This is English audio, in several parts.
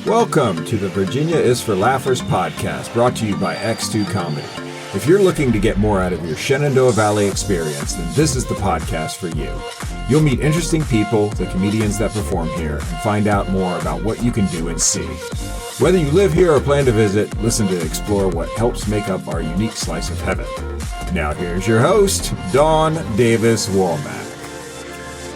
Welcome to the Virginia is for Laughers podcast, brought to you by X2 Comedy. If you're looking to get more out of your Shenandoah Valley experience, then this is the podcast for you. You'll meet interesting people, the comedians that perform here, and find out more about what you can do and see. Whether you live here or plan to visit, listen to explore what helps make up our unique slice of heaven. Now here's your host, Dawn Davis Womack.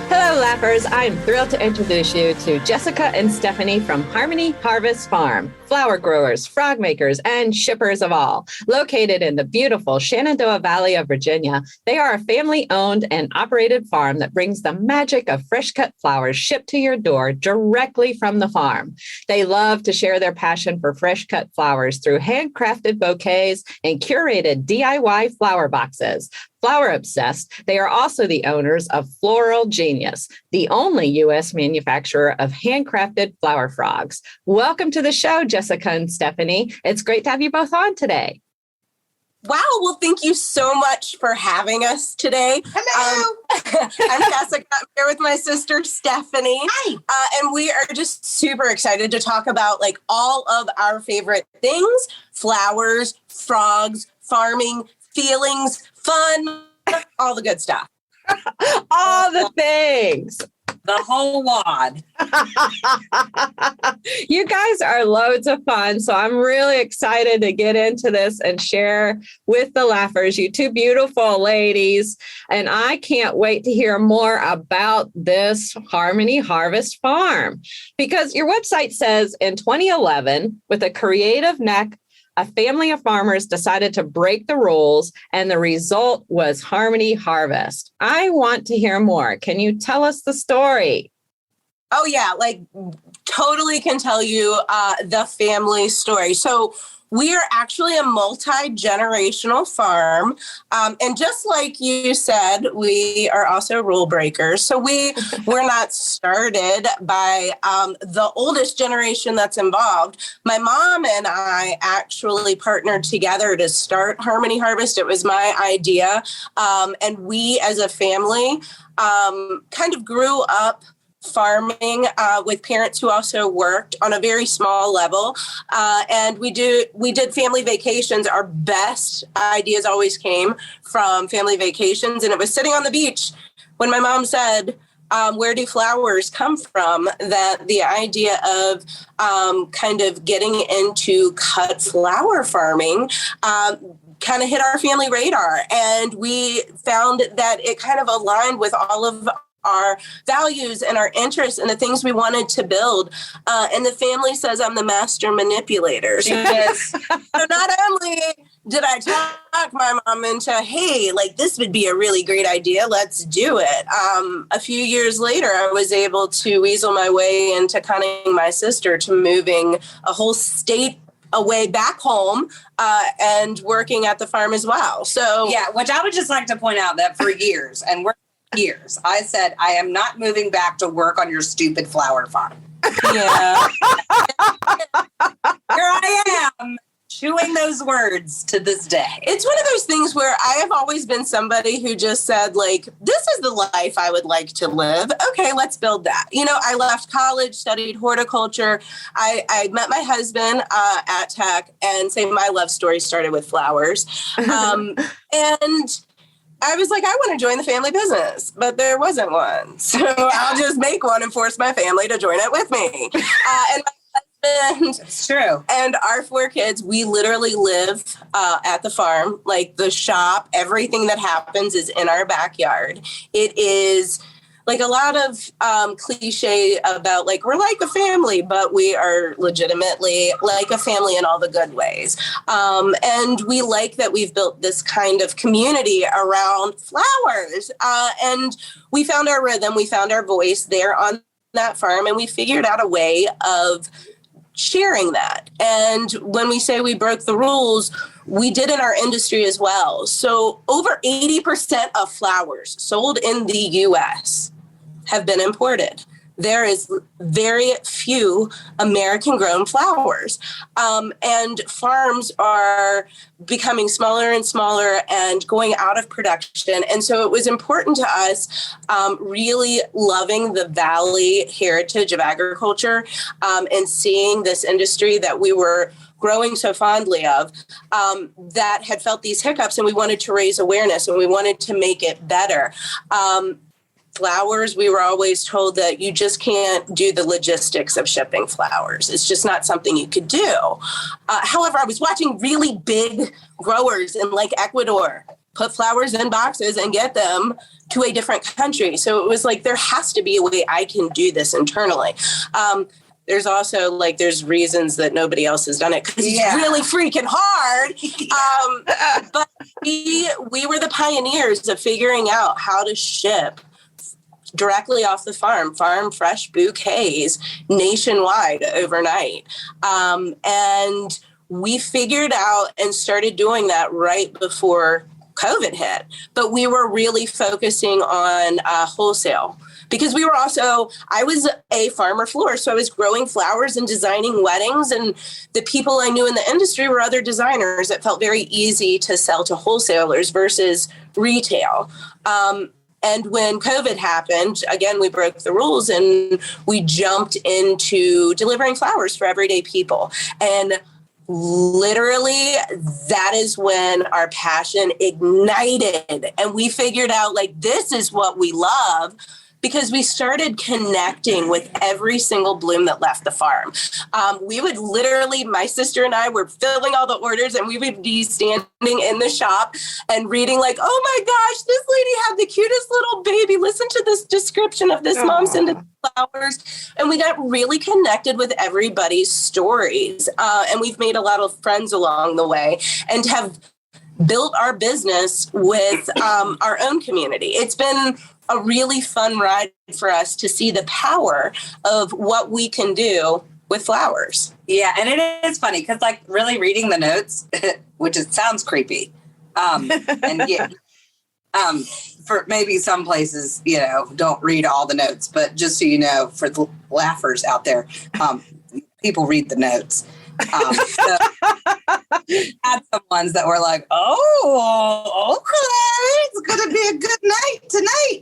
Hello, Laughers. I'm thrilled to introduce you to Jessica and Stephanie from Harmony Harvest Farm, flower growers, frog makers, and shippers of all. Located in the beautiful Shenandoah Valley of Virginia, they are a family-owned and operated farm that brings the magic of fresh-cut flowers shipped to your door directly from the farm. They love to share their passion for fresh-cut flowers through handcrafted bouquets and curated DIY flower boxes. Flower obsessed, they are also the owners of Floral Genius, the only U.S. manufacturer of handcrafted flower frogs. Welcome to the show, Jessica and Stephanie. It's great to have you both on today. Wow. Well, thank you so much for having us today. Hello. I'm Jessica. I'm here with my sister, Stephanie. Hi. And we are just super excited to talk about like all of our favorite things: flowers, frogs, farming, feelings, fun, all the good stuff. All the things. The whole wad. You guys are loads of fun, so I'm really excited to get into this and share with the Laughers, you two beautiful ladies. And I can't wait to hear more about this Harmony Harvest Farm, because your website says in 2011, with a creative knack, a family of farmers decided to break the rules, and the result was Harmony Harvest. I want to hear more. Can you tell us the story? Oh, yeah. Like, totally can tell you the family story. So we are actually a multi-generational farm. And just like you said, we are also rule breakers. So we're not started by the oldest generation that's involved. My mom and I actually partnered together to start Harmony Harvest. It was my idea. And we as a family kind of grew up farming with parents who also worked on a very small level. And we did family vacations. Our best ideas always came from family vacations. And it was sitting on the beach when my mom said, where do flowers come from? That the idea of kind of getting into cut flower farming kind of hit our family radar. And we found that it kind of aligned with all of our values and our interests and the things we wanted to build. And the family says I'm the master manipulator. Because so not only did I talk my mom into, hey, like this would be a really great idea, let's do it. A few years later, I was able to weasel my way into conning my sister to moving a whole state away back home and working at the farm as well. So Yeah, which I would just like to point out that for years, and we're years, I said, I am not moving back to work on your stupid flower farm. yeah. Here I am, chewing those words to this day. It's one of those things where I have always been somebody who just said, like, this is the life I would like to live. Okay, let's build that. You know, I left college, studied horticulture. I met my husband at Tech, and say my love story started with flowers. And I was like, I want to join the family business, but there wasn't one. So I'll just make one and force my family to join it with me. And my husband, It's true. and our 4 kids, we literally live at the farm. Like the shop, everything that happens is in our backyard. It is like a lot of cliche about like, we're like a family, but we are legitimately like a family in all the good ways. And we like that we've built this kind of community around flowers. And we found our rhythm, we found our voice there on that farm, and we figured out a way of sharing that. And when we say we broke the rules, we did in our industry as well. So over 80% of flowers sold in the U.S. have been imported. there is very few American grown flowers. And farms are becoming smaller and smaller and going out of production. And so it was important to us really loving the Valley heritage of agriculture and seeing this industry that we were growing so fondly of, that had felt these hiccups, and we wanted to raise awareness and we wanted to make it better. Flowers, we were always told that you just can't do the logistics of shipping flowers. It's just not something you could do. However, I was watching really big growers in like Ecuador put flowers in boxes and get them to a different country. So it was like, there has to be a way I can do this internally. There's also like, there's reasons that nobody else has done it because it's really freaking hard. But we were the pioneers of figuring out how to ship directly off the farm fresh bouquets nationwide overnight. And we figured out and started doing that right before COVID hit. But we were really focusing on wholesale. Because we were also, I was a farmer florist, so I was growing flowers and designing weddings, and the people I knew in the industry were other designers. It felt very easy to sell to wholesalers versus retail. And when COVID happened, again, we broke the rules and we jumped into delivering flowers for everyday people. And literally, that is when our passion ignited. And we figured out, like, this is what we love. Because we started connecting with every single bloom that left the farm. We would literally, my sister and I were filling all the orders, and we would be standing in the shop and reading like, oh my gosh, this lady had the cutest little baby. Listen to this description of this mom sending flowers. And we got really connected with everybody's stories. And we've made a lot of friends along the way and have built our business with our own community. It's been a really fun ride for us to see the power of what we can do with flowers. Yeah, and it is funny because, like, really reading the notes, which it sounds creepy, and yeah, for maybe some places, you know, don't read all the notes, but just so you know, for the laughers out there, people read the notes. So had some ones that were like, oh, okay, it's gonna be a good night tonight.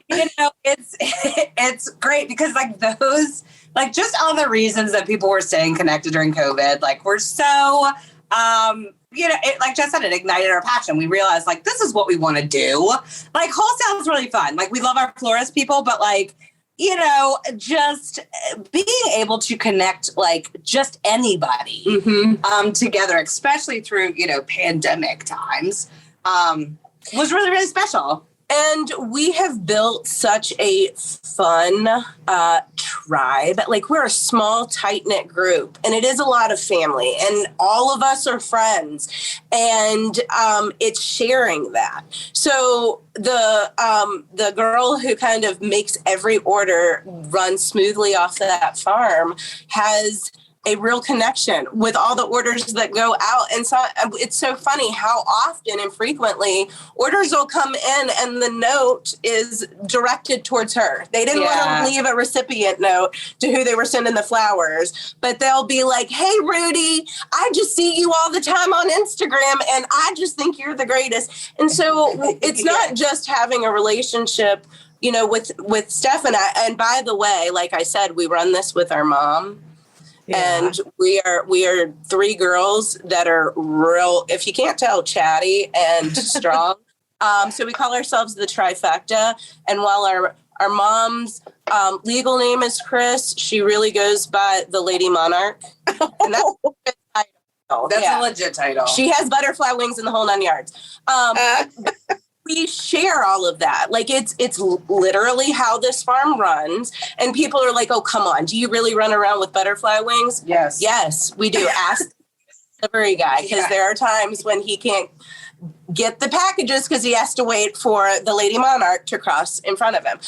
You know, it's great because like those, like just all the reasons that people were staying connected during COVID, like we're so, you know, it, like Jess said, it ignited our passion. We realized like, this is what we want to do. Like wholesale is really fun. Like we love our florist people, but like, you know, just being able to connect like just anybody together, especially through, you know, pandemic times, was really, really special. And we have built such a fun tribe. Like we're a small, tight-knit group, and it is a lot of family, and all of us are friends, and it's sharing that. So the girl who kind of makes every order run smoothly off that farm has a real connection with all the orders that go out. And so it's so funny how often and frequently orders will come in and the note is directed towards her. They didn't want to leave a recipient note to who they were sending the flowers, but they'll be like, hey, Rudy, I just see you all the time on Instagram and I just think you're the greatest. And so it's not just having a relationship, you know, with Steph and I. And by the way, like I said, we run this with our mom. Yeah. And we are three girls that are real, if you can't tell, chatty and strong. So we call ourselves the trifecta. And while our mom's legal name is Chris, she really goes by the Lady Monarch. And that's a legit title. That's a legit title. She has butterfly wings in the whole 9 yards. We share all of that. Like it's literally how this farm runs. And people are like, oh, come on. Do you really run around with butterfly wings? Yes. Yes, we do. Ask the delivery guy, because there are times when he can't get the packages because he has to wait for the Lady Monarch to cross in front of him.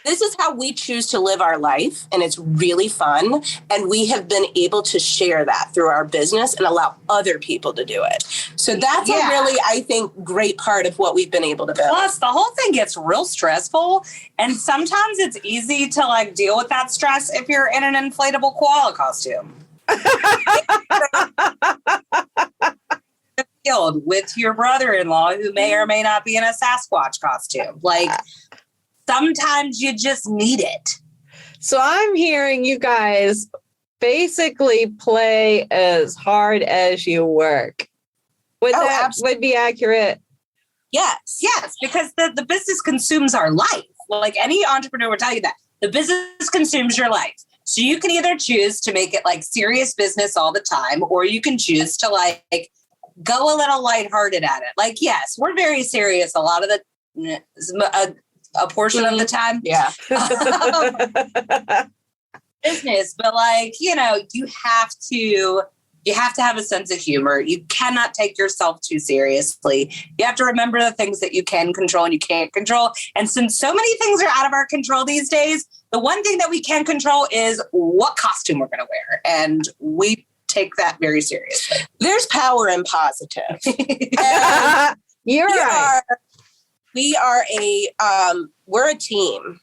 This is how we choose to live our life, and it's really fun. And we have been able to share that through our business and allow other people to do it. So that's a really, I think, great part of what we've been able to build. Plus, the whole thing gets real stressful, and sometimes it's easy to like deal with that stress if you're in an inflatable koala costume. With your brother-in-law who may or may not be in a Sasquatch costume. Like, sometimes you just need it. So I'm hearing you guys basically play as hard as you work. Would be accurate? Yes. Yes, because the business consumes our life. Like any entrepreneur will tell you that. The business consumes your life. So you can either choose to make it like serious business all the time, or you can choose to like go a little lighthearted at it. Like, yes, we're very serious a lot of the a portion of the time. Yeah. Business, but like, you know, you have to have a sense of humor. You cannot take yourself too seriously. You have to remember the things that you can control and you can't control. And since so many things are out of our control these days, the one thing that we can control is what costume we're going to wear. And we take that very seriously. There's power in positive. You're right. We're a team.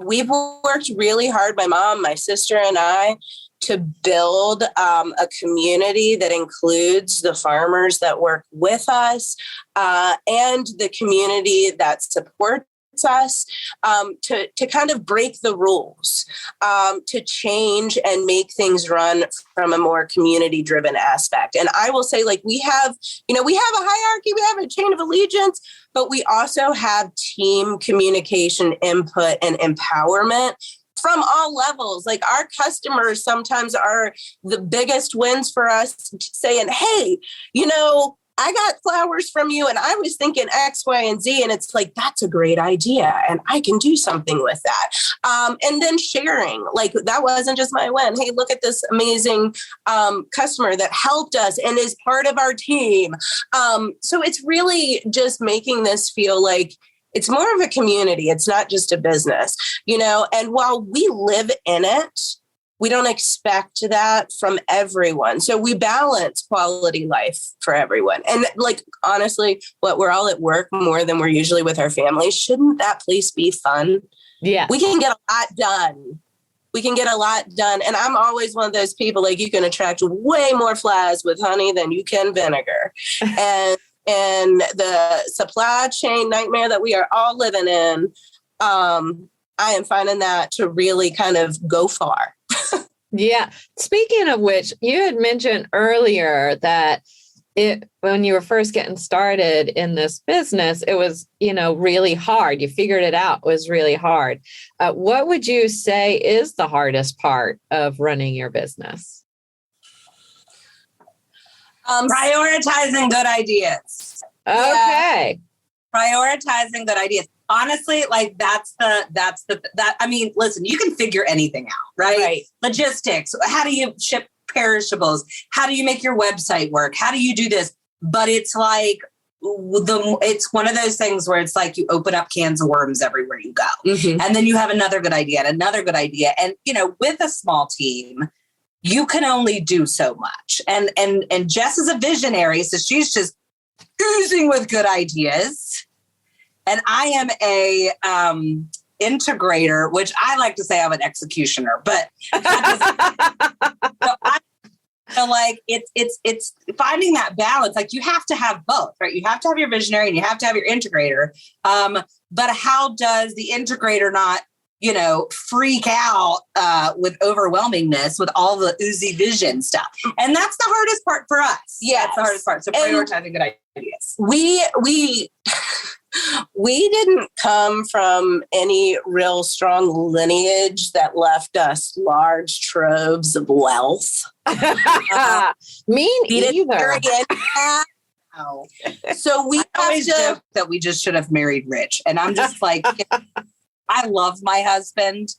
We've worked really hard, my mom, my sister, and I, to build a community that includes the farmers that work with us and the community that supports us, to kind of break the rules, to change and make things run from a more community driven aspect. And I will say, like, we have a hierarchy, we have a chain of allegiance, but we also have team communication, input, and empowerment from all levels. Like, our customers sometimes are the biggest wins for us, saying, hey, I got flowers from you and I was thinking X, Y, and Z. And it's like, that's a great idea. And I can do something with that. And then sharing, like, that wasn't just my win. Hey, look at this amazing customer that helped us and is part of our team. So it's really just making this feel like it's more of a community. It's not just a business, and while we live in it, we don't expect that from everyone. So we balance quality life for everyone. And like, honestly, we're all at work more than we're usually with our families. Shouldn't that place be fun? Yeah. We can get a lot done. And I'm always one of those people, like, you can attract way more flies with honey than you can vinegar. And the supply chain nightmare that we are all living in, I am finding that to really kind of go far. Yeah. Speaking of which, you had mentioned earlier that when you were first getting started in this business, it was, really hard. You figured it out. It was really hard. What would you say is the hardest part of running your business? Prioritizing good ideas. Okay. Yeah. Prioritizing good ideas. Honestly, like I mean, listen, you can figure anything out, right? Logistics. How do you ship perishables? How do you make your website work? How do you do this? But it's like, it's one of those things where it's like you open up cans of worms everywhere you go. Mm-hmm. And then you have another good idea and another good idea. And, with a small team, you can only do so much. And Jess is a visionary, so she's just oozing with good ideas. And I am a integrator, which I like to say I'm an executioner, but it's finding that balance. Like, you have to have both, right? You have to have your visionary and you have to have your integrator. But how does the integrator not, freak out with overwhelmingness with all the oozy vision stuff? And that's the hardest part for us. Yeah, that's the hardest part. So prioritizing good ideas. We didn't come from any real strong lineage that left us large troves of wealth. Me neither. So we always joke that we just should have married rich. And I'm just like, I love my husband,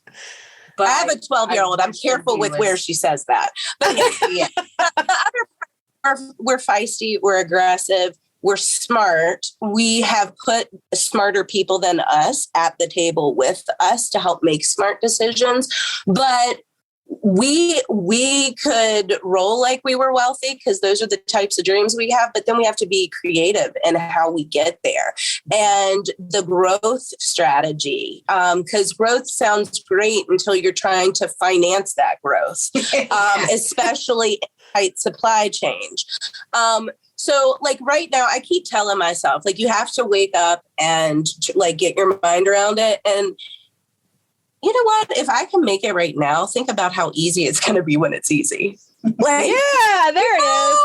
but I have a 12-year-old. I'm careful with where she says that. But yeah. We're feisty. We're aggressive. we're smart. We have put smarter people than us at the table with us to help make smart decisions. But we could roll like we were wealthy because those are the types of dreams we have, but then we have to be creative in how we get there. And the growth strategy, because growth sounds great until you're trying to finance that growth, especially in tight supply chain. So like right now, I keep telling myself, like, you have to wake up and like get your mind around it. And you know what? If I can make it right now, think about how easy it's going to be when it's easy. Like, Yeah, there it is.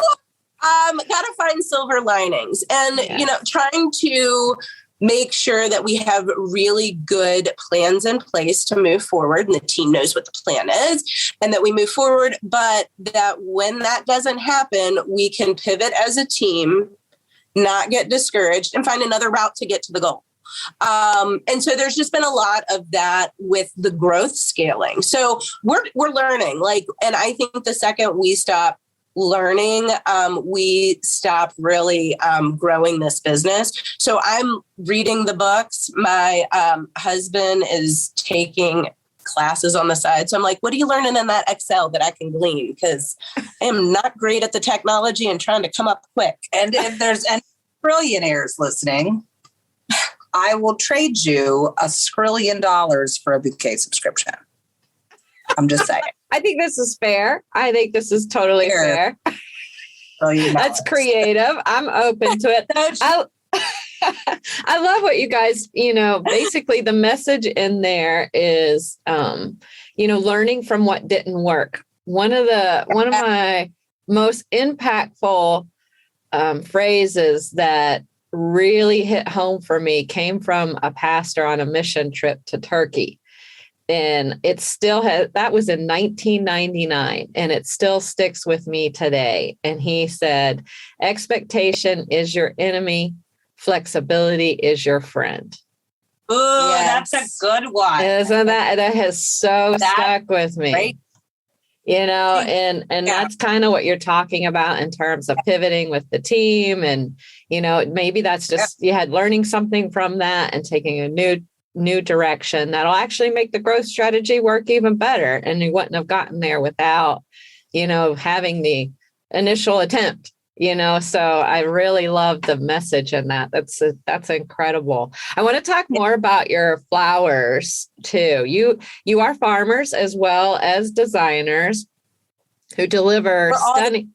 Got to find silver linings and, trying to make sure that we have really good plans in place to move forward and the team knows what the plan is and that we move forward. But that when that doesn't happen, we can pivot as a team, not get discouraged and find another route to get to the goal. And so there's just been a lot of that with the growth scaling. So we're learning, like, and I think the second we stop learning, we stop really growing this business. So I'm reading the books. My husband is taking classes on the side. So I'm like, what are you learning in that Excel that I can glean? Because I am not great at the technology and trying to come up quick. And if there's any billionaires listening, I will trade you $1 skrillion for a bouquet subscription. I'm just saying. I think this is fair. I think this is totally fair. That's creative. I'm open to it. I love what you guys, basically the message in there is, learning from what didn't work. One of my most impactful phrases that really hit home for me came from a pastor on a mission trip to Turkey. And it still that was in 1999, and it still sticks with me today. And he said, expectation is your enemy. Flexibility is your friend. Ooh, yes. That's a good one. Isn't that has stuck with me. Right? And that's kind of what you're talking about in terms of pivoting with the team. And, maybe that's just, you had learning something from that and taking a new direction that'll actually make the growth strategy work even better. And you wouldn't have gotten there without, having the initial attempt, so I really love the message in that. That's incredible. I want to talk more about your flowers too. You are farmers as well as designers who deliver stunning.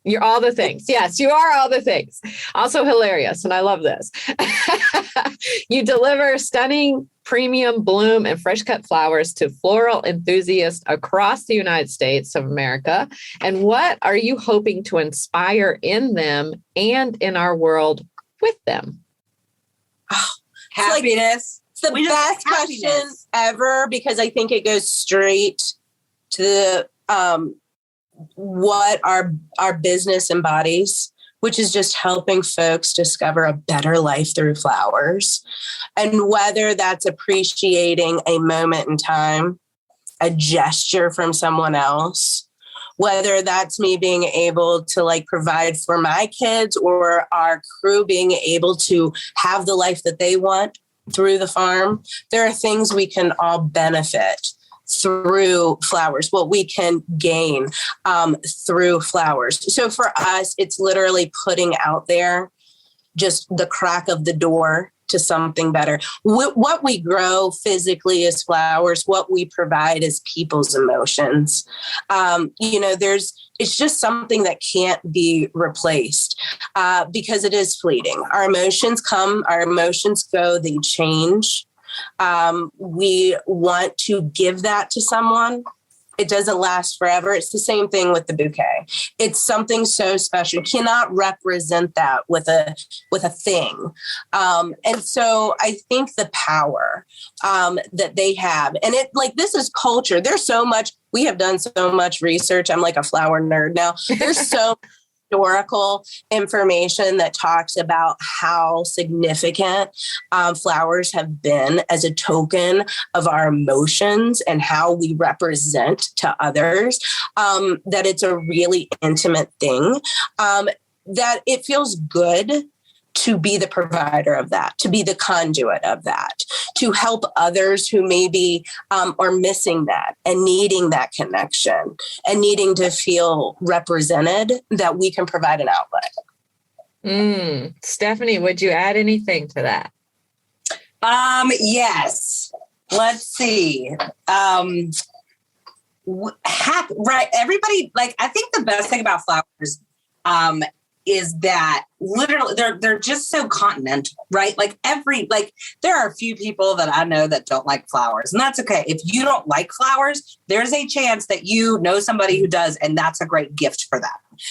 You're all the things. Yes, you are all the things. Also hilarious. And I love this. You deliver stunning premium bloom and fresh cut flowers to floral enthusiasts across the United States of America. And what are you hoping to inspire in them and in our world with them? Oh, happiness. It's the best question ever because I think it goes straight to what our business embodies, which is just helping folks discover a better life through flowers. And whether that's appreciating a moment in time, a gesture from someone else, whether that's me being able to provide for my kids or our crew being able to have the life that they want through the farm, there are things we can all benefit through flowers, what we can gain through flowers. So for us, it's literally putting out there just the crack of the door to something better. What we grow physically is flowers. What we provide is people's emotions. It's just something that can't be replaced because it is fleeting. Our emotions come, our emotions go, they change. We want to give that to someone. It doesn't last forever. It's the same thing with the bouquet. It's something so special. You cannot represent that with a thing. And so I think the power that they have, and this is culture. There's so much, we have done so much research. I'm like a flower nerd now. There's so historical information that talks about how significant flowers have been as a token of our emotions and how we represent to others, that it's a really intimate thing, that it feels good to be the provider of that, to be the conduit of that, to help others who maybe are missing that and needing that connection and needing to feel represented, that we can provide an outlet. Stephanie, would you add anything to that? Yes. Let's see. Right. Everybody, like, I think the best thing about flowers is that literally they're just so continental, right? Like there are a few people that I know that don't like flowers, and that's okay. If you don't like flowers, there's a chance that you know somebody who does, and that's a great gift for them.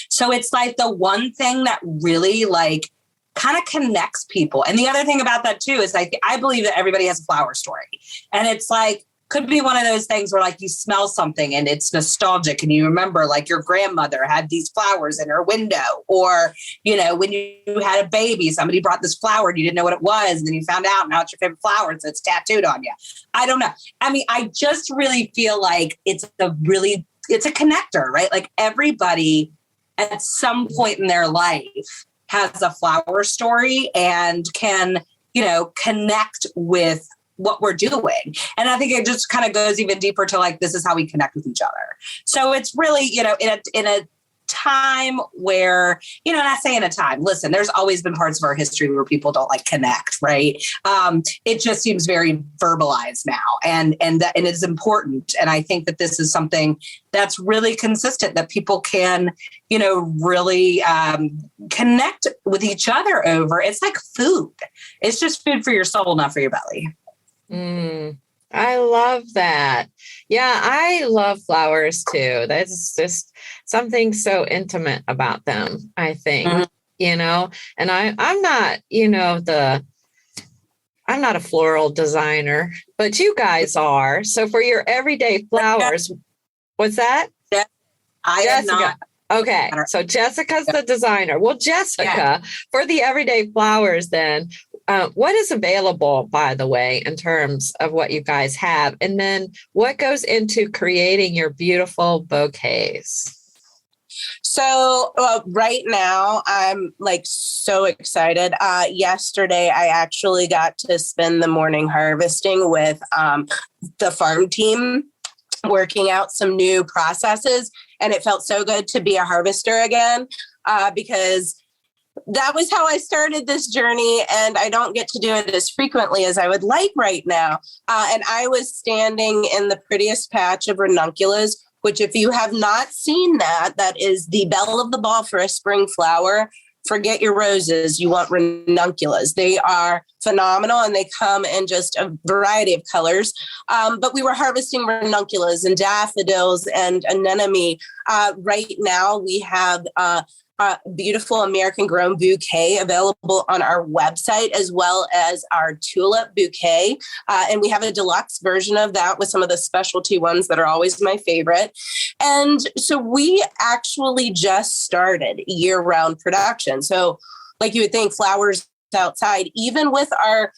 So it's like the one thing that really like kind of connects people. And the other thing about that too is like, I believe that everybody has a flower story, and it's like, could be one of those things where like you smell something and it's nostalgic and you remember like your grandmother had these flowers in her window, or, you know, when you had a baby, somebody brought this flower and you didn't know what it was. And then you found out and now it's your favorite flower. And so it's tattooed on you. I don't know. I mean, I just really feel like it's a connector, right? Like everybody at some point in their life has a flower story and can, you know, connect with what we're doing. And I think it just kind of goes even deeper to like, this is how we connect with each other. So it's really, you know, in a time where, you know, and I say in a time, listen, there's always been parts of our history where people don't like connect, right? It just seems very verbalized now, and it's important. And I think that this is something that's really consistent, that people can, you know, really connect with each other over. It's like food. It's just food for your soul, not for your belly. I love that. Yeah, I love flowers too. That's just something so intimate about them, I think, you know, and I'm not, you know, I'm not a floral designer, but you guys are. So for your everyday flowers, what's that? I am not. Okay, so Jessica's the designer. Well, Jessica, for the everyday flowers then, what is available, by the way, in terms of what you guys have? And then what goes into creating your beautiful bouquets? So right now, I'm like so excited. Yesterday, I actually got to spend the morning harvesting with the farm team, working out some new processes. And it felt so good to be a harvester again, because that was how I started this journey, and I don't get to do it as frequently as I would like right now. And I was standing in the prettiest patch of ranunculus, which if you have not seen that is the belle of the ball for a spring flower. Forget your roses. You want ranunculus. They are phenomenal, and they come in just a variety of colors. But we were harvesting ranunculus and daffodils and anemone. Right now, we have beautiful American grown bouquet available on our website, as well as our tulip bouquet. And we have a deluxe version of that with some of the specialty ones that are always my favorite. And so we actually just started year-round production. So like you would think, flowers outside, even with our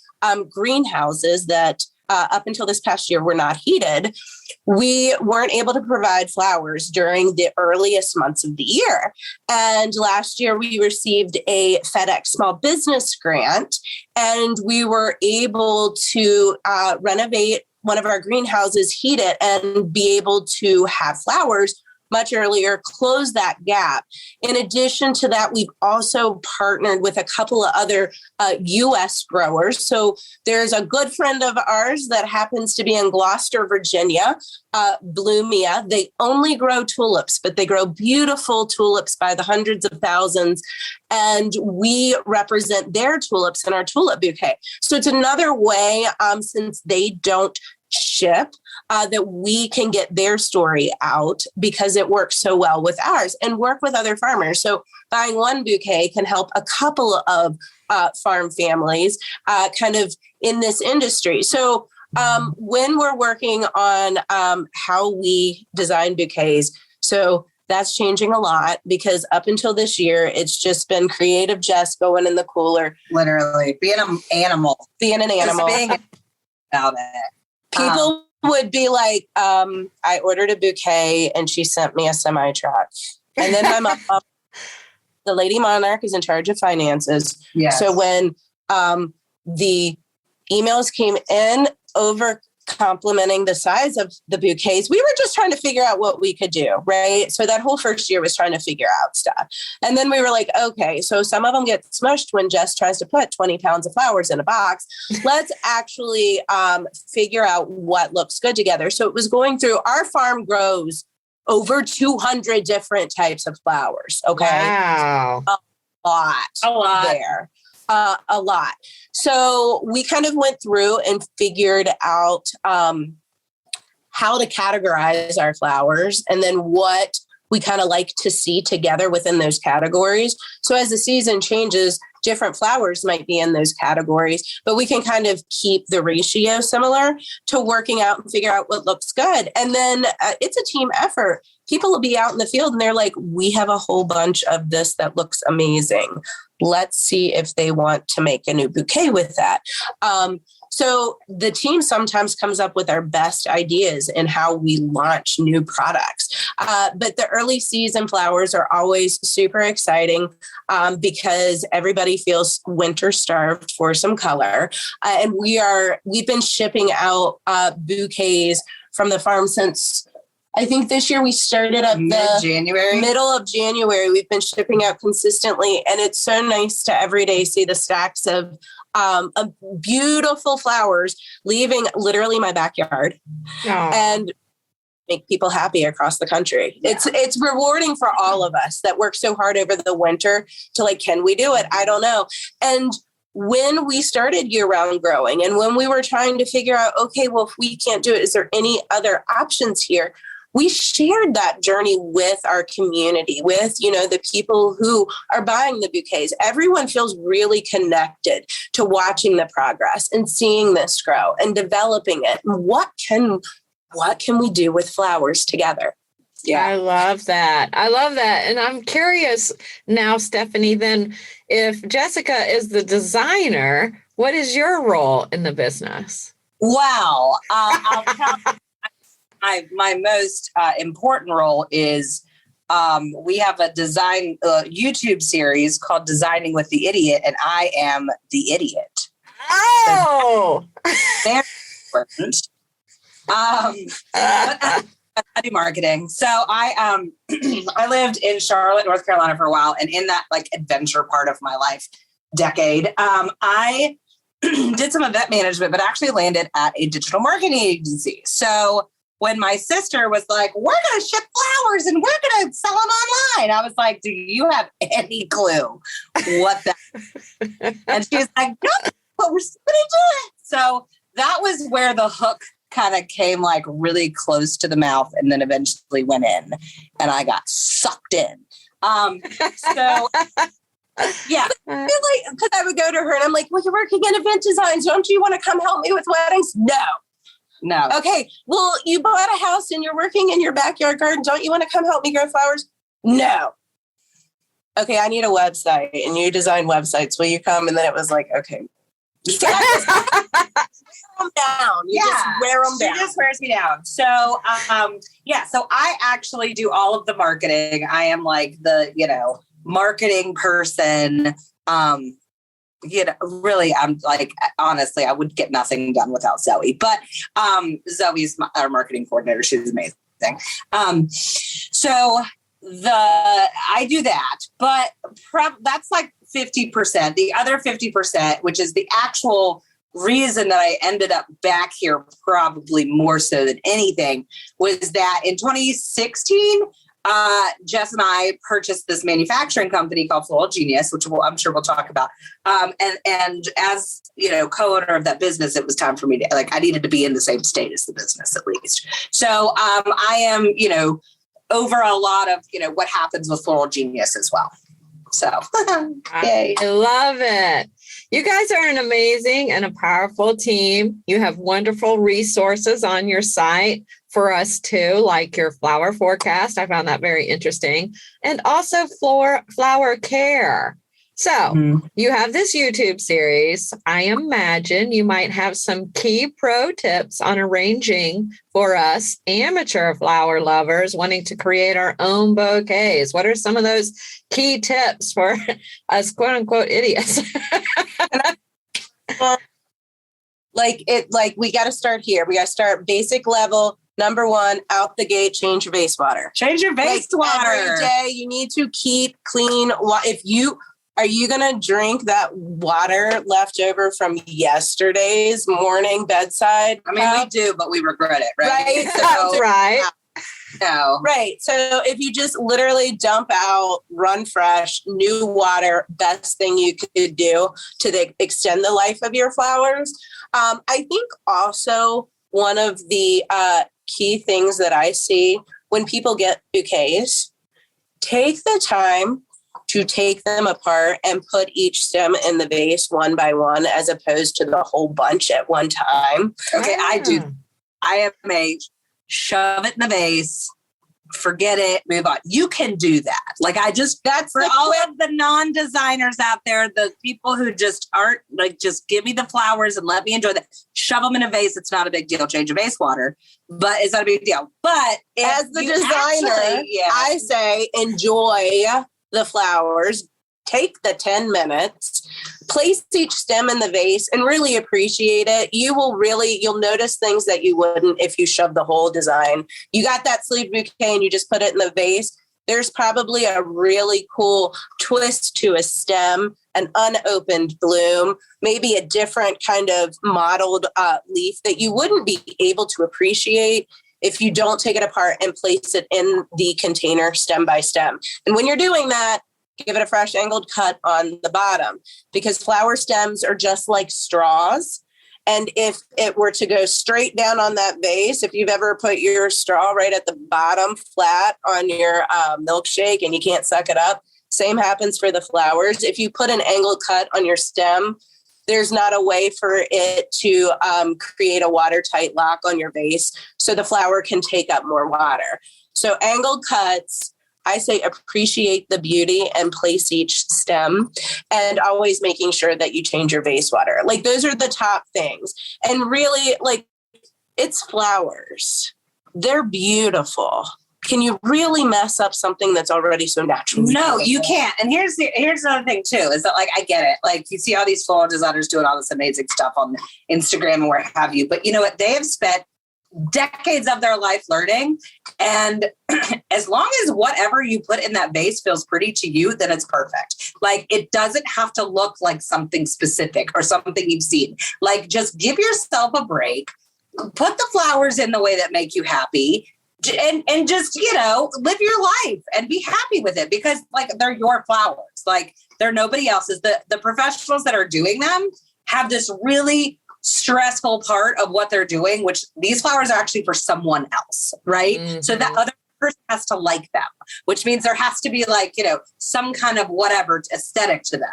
greenhouses that up until this past year were not heated, we weren't able to provide flowers during the earliest months of the year. And last year we received a FedEx small business grant, and we were able to renovate one of our greenhouses, heat it, and be able to have flowers much earlier, close that gap. In addition to that, we've also partnered with a couple of other U.S. growers. So there's a good friend of ours that happens to be in Gloucester, Virginia, Bloomia. They only grow tulips, but they grow beautiful tulips by the hundreds of thousands. And we represent their tulips in our tulip bouquet. So it's another way, since they don't ship, that we can get their story out, because it works so well with ours, and work with other farmers. So buying one bouquet can help a couple of farm families kind of in this industry. So when we're working on how we design bouquets, so that's changing a lot, because up until this year, it's just been creative Jess going in the cooler. Literally being an animal. Being an animal. Just being about it. People would be like, I ordered a bouquet and she sent me a semi truck. And then my mom The Lady Monarch is in charge of finances. Yes. So when the emails came in over complimenting the size of the bouquets, we were just trying to figure out what we could do, right? So that whole first year was trying to figure out stuff. And then we were like, okay, so some of them get smushed when Jess tries to put 20 pounds of flowers in a box. Let's actually figure out what looks good together. So it was going through, our farm grows over 200 different types of flowers. Okay. Wow. A lot there. A lot. So we kind of went through and figured out how to categorize our flowers and then what we kind of like to see together within those categories. So as the season changes, different flowers might be in those categories, but we can kind of keep the ratio similar to working out and figure out what looks good. And then it's a team effort. People will be out in the field and they're like, we have a whole bunch of this that looks amazing. Let's see if they want to make a new bouquet with that. So the team sometimes comes up with our best ideas in how we launch new products. But the early season flowers are always super exciting because everybody feels winter starved for some color. And we've been shipping out bouquets from the farm since, I think this year we started up Mid-January. middle of January. We've been shipping out consistently, and it's so nice to every day see the stacks of beautiful flowers leaving literally my backyard and make people happy across the country. Yeah. It's rewarding for all of us that work so hard over the winter to like, can we do it? I don't know. And when we started year-round growing and when we were trying to figure out, okay, well, if we can't do it, is there any other options here? We shared that journey with our community, with, the people who are buying the bouquets. Everyone feels really connected to watching the progress and seeing this grow and developing it. What can we do with flowers together? Yeah. I love that. And I'm curious now, Stephanie, then if Jessica is the designer, what is your role in the business? Wow. I'll tell my most important role is we have a design YouTube series called Designing with the Idiot, and I am the idiot. Oh, very important. I do marketing. So I lived in Charlotte, North Carolina for a while, and in that like adventure part of my life decade, I did some event management, but actually landed at a digital marketing agency. So when my sister was like, we're going to ship flowers and we're going to sell them online, I was like, do you have any clue what that is? And she was like, no, but we're still going to do it. So that was where the hook kind of came like really close to the mouth and then eventually went in and I got sucked in. So yeah, because I would go to her and I'm like, well, you're working in event design. So don't you want to come help me with weddings? No. Okay. Well, you bought a house and you're working in your backyard garden. Don't you want to come help me grow flowers? No. Okay. I need a website and you design websites. Will you come? And then it was like, okay. Just wear them down. Just wear them down. She just wears me down. So, so I actually do all of the marketing. I am like the, marketing person. Really, I'm like, honestly, I would get nothing done without Zoe, but Zoe's our marketing coordinator. She's amazing. So I do that, but that's like 50%. The other 50%, which is the actual reason that I ended up back here, probably more so than anything, was that in 2016, Jess and I purchased this manufacturing company called Floral Genius, which I'm sure we'll talk about. And as co-owner of that business, it was time for me to I needed to be in the same state as the business at least. So I am over a lot of what happens with Floral Genius as well. So yay. I love it. You guys are an amazing and a powerful team. You have wonderful resources on your site for us too, like your flower forecast. I found that very interesting. And also flower care. So you have this YouTube series. I imagine you might have some key pro tips on arranging for us amateur flower lovers wanting to create our own bouquets. What are some of those key tips for us quote unquote idiots? We got to start here. We got to start basic level. Number one, out the gate, change your base water. Change your base water. Every day you need to keep clean. Are you going to drink that water left over from yesterday's morning bedside? I mean, we do, but we regret it, right? Right. That's right. No. Right. So if you just literally dump out, run fresh, new water, best thing you could do to extend the life of your flowers. I think also one of the key things that I see when people get bouquets, take the time to take them apart and put each stem in the vase one by one, as opposed to the whole bunch at one time. Okay, I do. I am a shove it in the vase, forget it, move on. You can do that. Like that's for all of the non-designers out there, the people who just aren't like, just give me the flowers and let me enjoy that. Shove them in a vase. It's not a big deal. Change your vase water, but it's not a big deal. But as the designer, I say enjoy the flowers. Take the 10 minutes, place each stem in the vase and really appreciate it. You'll notice things that you wouldn't if you shove the whole design. You got that sleeve bouquet and you just put it in the vase. There's probably a really cool twist to a stem, an unopened bloom, maybe a different kind of modeled leaf that you wouldn't be able to appreciate if you don't take it apart and place it in the container stem by stem. And when you're doing that, give it a fresh angled cut on the bottom, because flower stems are just like straws. And if it were to go straight down on that vase, if you've ever put your straw right at the bottom flat on your milkshake and you can't suck it up, same happens for the flowers. If you put an angled cut on your stem, there's not a way for it to create a watertight lock on your vase so the flower can take up more water. So angled cuts, I say appreciate the beauty and place each stem, and always making sure that you change your vase water. Like those are the top things. And really, like, it's flowers. They're beautiful. Can you really mess up something that's already so natural? No, you can't. And here's another thing too, is that like, I get it. Like you see all these floral designers doing all this amazing stuff on Instagram and where have you, but you know what? They have spent decades of their life learning. And as long as whatever you put in that vase feels pretty to you, then it's perfect. Like it doesn't have to look like something specific or something you've seen. Like just give yourself a break, put the flowers in the way that make you happy, and just, live your life and be happy with it, because like they're your flowers. Like they're nobody else's. The professionals that are doing them have this really stressful part of what they're doing, which these flowers are actually for someone else, right? Mm-hmm. So that other person has to like them, which means there has to be like, some kind of whatever aesthetic to them.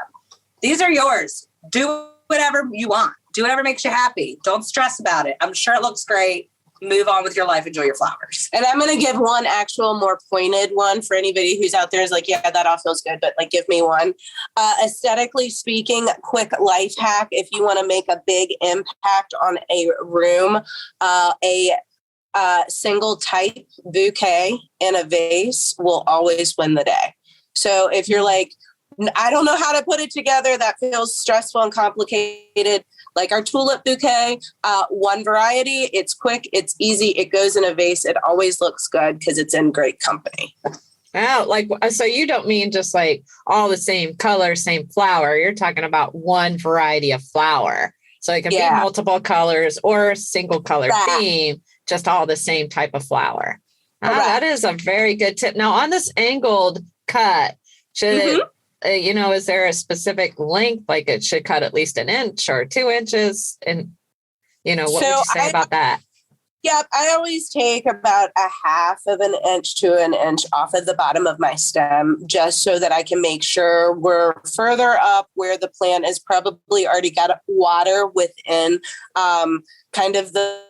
These are yours. Do whatever you want. Do whatever makes you happy. Don't stress about it. I'm sure it looks great. Move on with your life. Enjoy your flowers. And I'm going to give one actual more pointed one for anybody who's out there is like, yeah, that all feels good, but like, give me one. Aesthetically speaking, quick life hack. If you want to make a big impact on a room, a single type bouquet in a vase will always win the day. So if you're like, I don't know how to put it together, that feels stressful and complicated, like our tulip bouquet, one variety, it's quick, it's easy, it goes in a vase, it always looks good because it's in great company. Wow, so you don't mean just like all the same color, same flower. You're talking about one variety of flower. So it can be multiple colors or a single color theme, just all the same type of flower. That is a very good tip. Now on this angled cut, should it, is there a specific length? Like it should cut at least an inch or 2 inches. And, what would you say about that? Yep. I always take about a half of an inch to an inch off of the bottom of my stem, just so that I can make sure we're further up where the plant is probably already got water within kind of the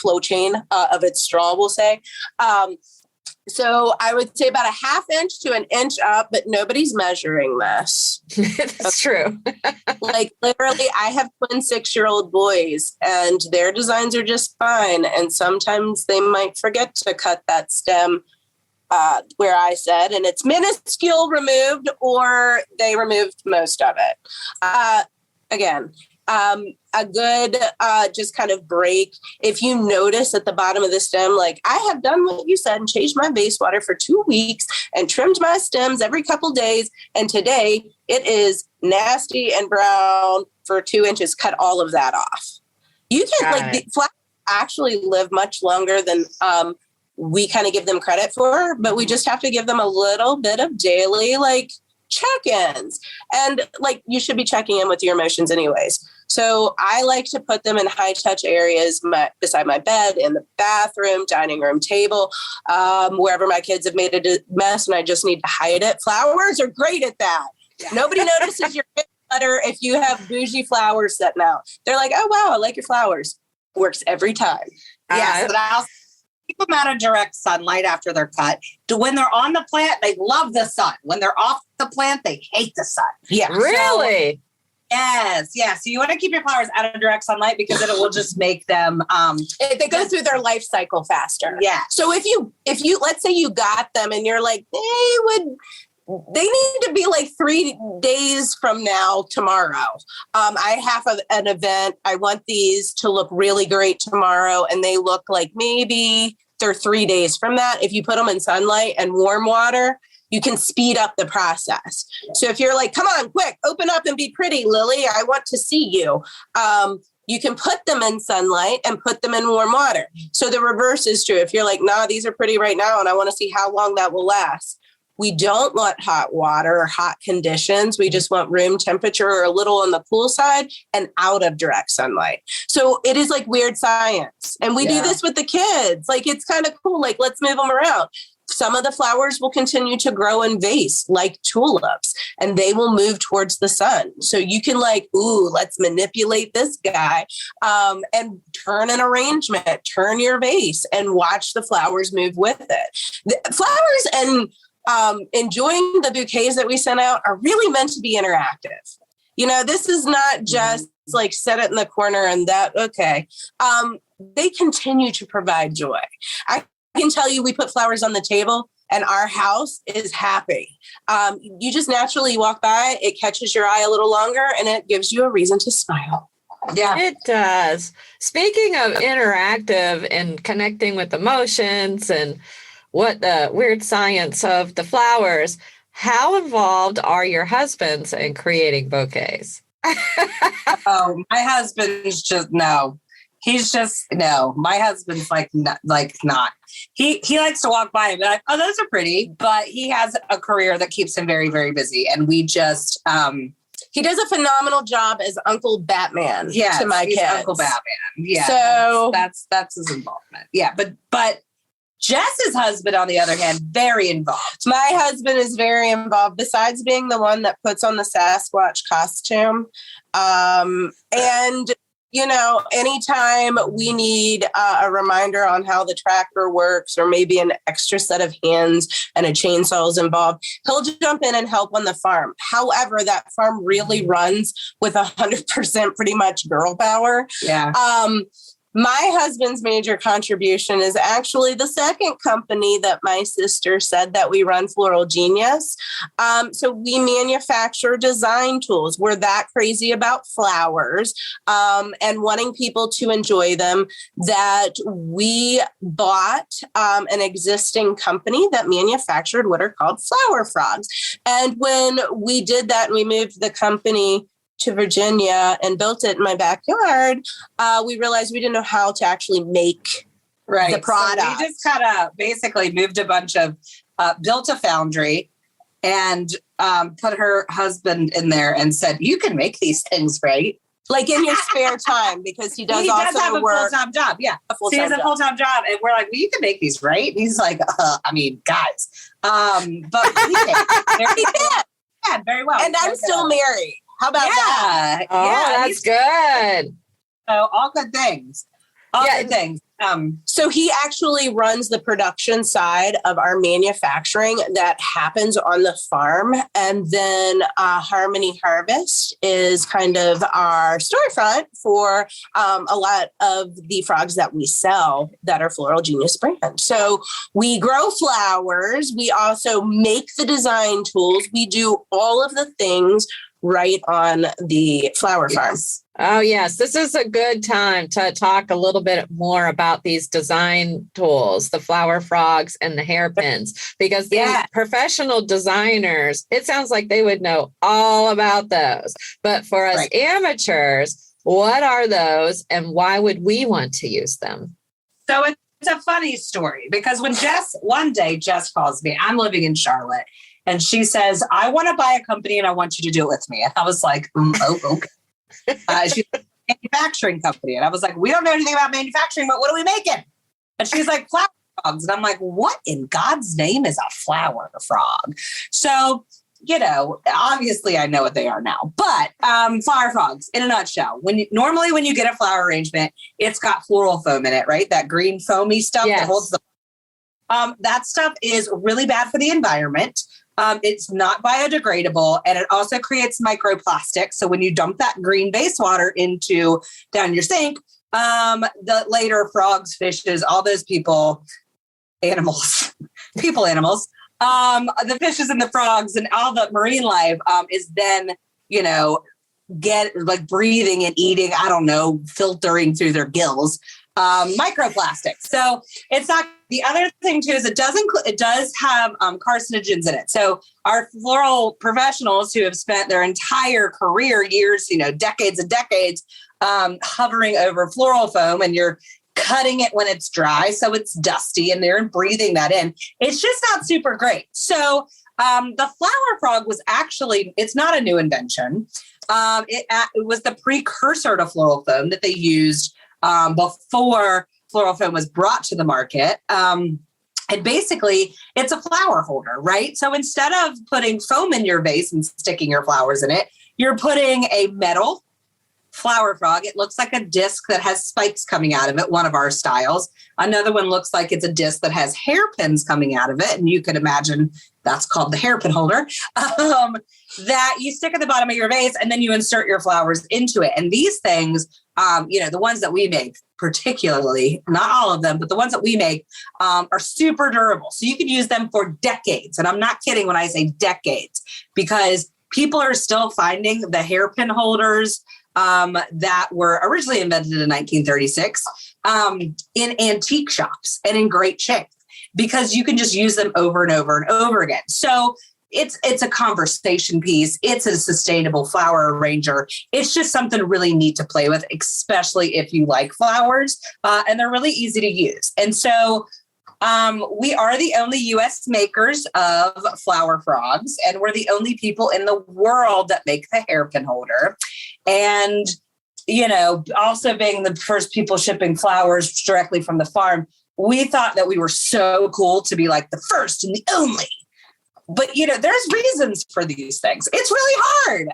flow chain of its straw, we'll say. So I would say about a half inch to an inch up, but nobody's measuring this. It's true. Like literally, I have twin 6-year-old boys and their designs are just fine. And sometimes they might forget to cut that stem where I said, and it's minuscule removed or they removed most of it. Again, a good just kind of break. If you notice at the bottom of the stem, like I have done what you said and changed my base water for 2 weeks and trimmed my stems every couple days. And today it is nasty and brown for 2 inches. Cut all of that off. You can the flowers actually live much longer than we kind of give them credit for, but we just have to give them a little bit of daily check-ins. And you should be checking in with your emotions anyways. So I like to put them in high touch areas beside my bed, in the bathroom, dining room table, wherever my kids have made a mess and I just need to hide it. Flowers are great at that. Yeah. Nobody notices your clutter if you have bougie flowers sitting out. They're like, oh, wow, I like your flowers. Works every time. Yes, but I'll keep them out of direct sunlight after they're cut. When they're on the plant, they love the sun. When they're off the plant, they hate the sun. Yeah. Really? Yes. So you want to keep your flowers out of direct sunlight because it will just make them they go through their life cycle faster. Yeah. So if you let's say you got them and you're like, they need to be 3 days from now tomorrow. I have an event. I want these to look really great tomorrow. And they look like maybe they're 3 days from that. If you put them in sunlight and warm water, you can speed up the process. So if you're like, come on, quick, open up and be pretty, Lily. I want to see you. You can put them in sunlight and put them in warm water. So the reverse is true. If you're like, nah, these are pretty right now, and I want to see how long that will last. We don't want hot water or hot conditions. We just want room temperature or a little on the cool side and out of direct sunlight. So it is weird science. And we do this with the kids. It's kind of cool. Let's move them around. Some of the flowers will continue to grow in vase like tulips, and they will move towards the sun. So you can let's manipulate this guy and turn an arrangement, turn your vase and watch the flowers move with it. The flowers and enjoying the bouquets that we sent out are really meant to be interactive. This is not just set it in the corner and that, okay. They continue to provide joy. I can tell you, we put flowers on the table and our house is happy. You just naturally walk by, it catches your eye a little longer and it gives you a reason to smile. Yeah, it does. Speaking of interactive and connecting with emotions and what the weird science of the flowers, how involved are your husbands in creating bouquets? Oh, my husband's just no. He's just no. My husband's not. He likes to walk by and be like, "Oh, those are pretty," but he has a career that keeps him very, very busy, and we just he does a phenomenal job as Uncle Batman to my kids. Uncle Batman. Yeah. So that's his involvement. Yeah, but Jess's husband, on the other hand, very involved. My husband is very involved, besides being the one that puts on the Sasquatch costume. And, anytime we need a reminder on how the tractor works, or maybe an extra set of hands and a chainsaw is involved, he'll jump in and help on the farm. However, that farm really runs with 100% pretty much girl power. Yeah. My husband's major contribution is actually the second company that my sister said that we run, Floral Genius. So we manufacture design tools. We're that crazy about flowers and wanting people to enjoy them that we bought an existing company that manufactured what are called flower frogs. And when we did that and we moved the company to Virginia and built it in my backyard, we realized we didn't know how to actually make the product. So we just kind of basically moved a bunch of, built a foundry and put her husband in there and said, you can make these things, right? In your spare time, because he does also have a work. full-time job. Yeah. He has a full-time job. And we're like, well, you can make these, right? And he's like, guys. But he did. Yeah, very well. And I'm still married. How about that? Oh, that's good. So all good things. Good things. So he actually runs the production side of our manufacturing that happens on the farm. And then Harmony Harvest is kind of our storefront for a lot of the frogs that we sell that are Floral Genius brand. So we grow flowers. We also make the design tools. We do all of the things right on the flower farm. Oh, yes. This is a good time to talk a little bit more about these design tools, the flower frogs and the hairpins, because these professional designers, it sounds like they would know all about those. But for us amateurs, what are those and why would we want to use them? So it's a funny story because when one day Jess calls me, I'm living in Charlotte. And she says, I want to buy a company and I want you to do it with me. And I was like, okay. She's a manufacturing company. And I was like, we don't know anything about manufacturing, but what are we making? And she's like, flower frogs. And I'm like, what in God's name is a flower frog? So, obviously I know what they are now, but flower frogs in a nutshell, normally when you get a flower arrangement, it's got floral foam in it, right? That green foamy stuff that holds the that stuff is really bad for the environment. It's not biodegradable, and it also creates microplastics. So when you dump that green base water down your sink, the later frogs, fishes, all those animals, the fishes and the frogs and all the marine life is then, breathing and eating, filtering through their gills, microplastics. So it's not. The other thing too is it does have carcinogens in it. So our floral professionals who have spent their entire career, years, decades and decades, hovering over floral foam, and you're cutting it when it's dry, so it's dusty, and they're breathing that in. It's just not super great. So the flower frog was it's not a new invention. It was the precursor to floral foam that they used before floral foam was brought to the market. And basically, it's a flower holder, right? So instead of putting foam in your vase and sticking your flowers in it, you're putting a metal flower frog. It looks like a disc that has spikes coming out of it, one of our styles. Another one looks like it's a disc that has hairpins coming out of it. And you could imagine that's called the hairpin holder, that you stick at the bottom of your vase and then you insert your flowers into it. And these things, the ones that we make particularly, not all of them, but the ones that we make are super durable. So you can use them for decades. And I'm not kidding when I say decades, because people are still finding the hairpin holders that were originally invented in 1936 in antique shops and in great shape, because you can just use them over and over and over again. So it's a conversation piece. It's a sustainable flower arranger. It's just something really neat to play with, especially if you like flowers, and they're really easy to use. And so we are the only U.S. makers of flower frogs, and we're the only people in the world that make the hairpin holder. And, also being the first people shipping flowers directly from the farm, we thought that we were so cool to be like the first and the only. But, there's reasons for these things. It's really hard.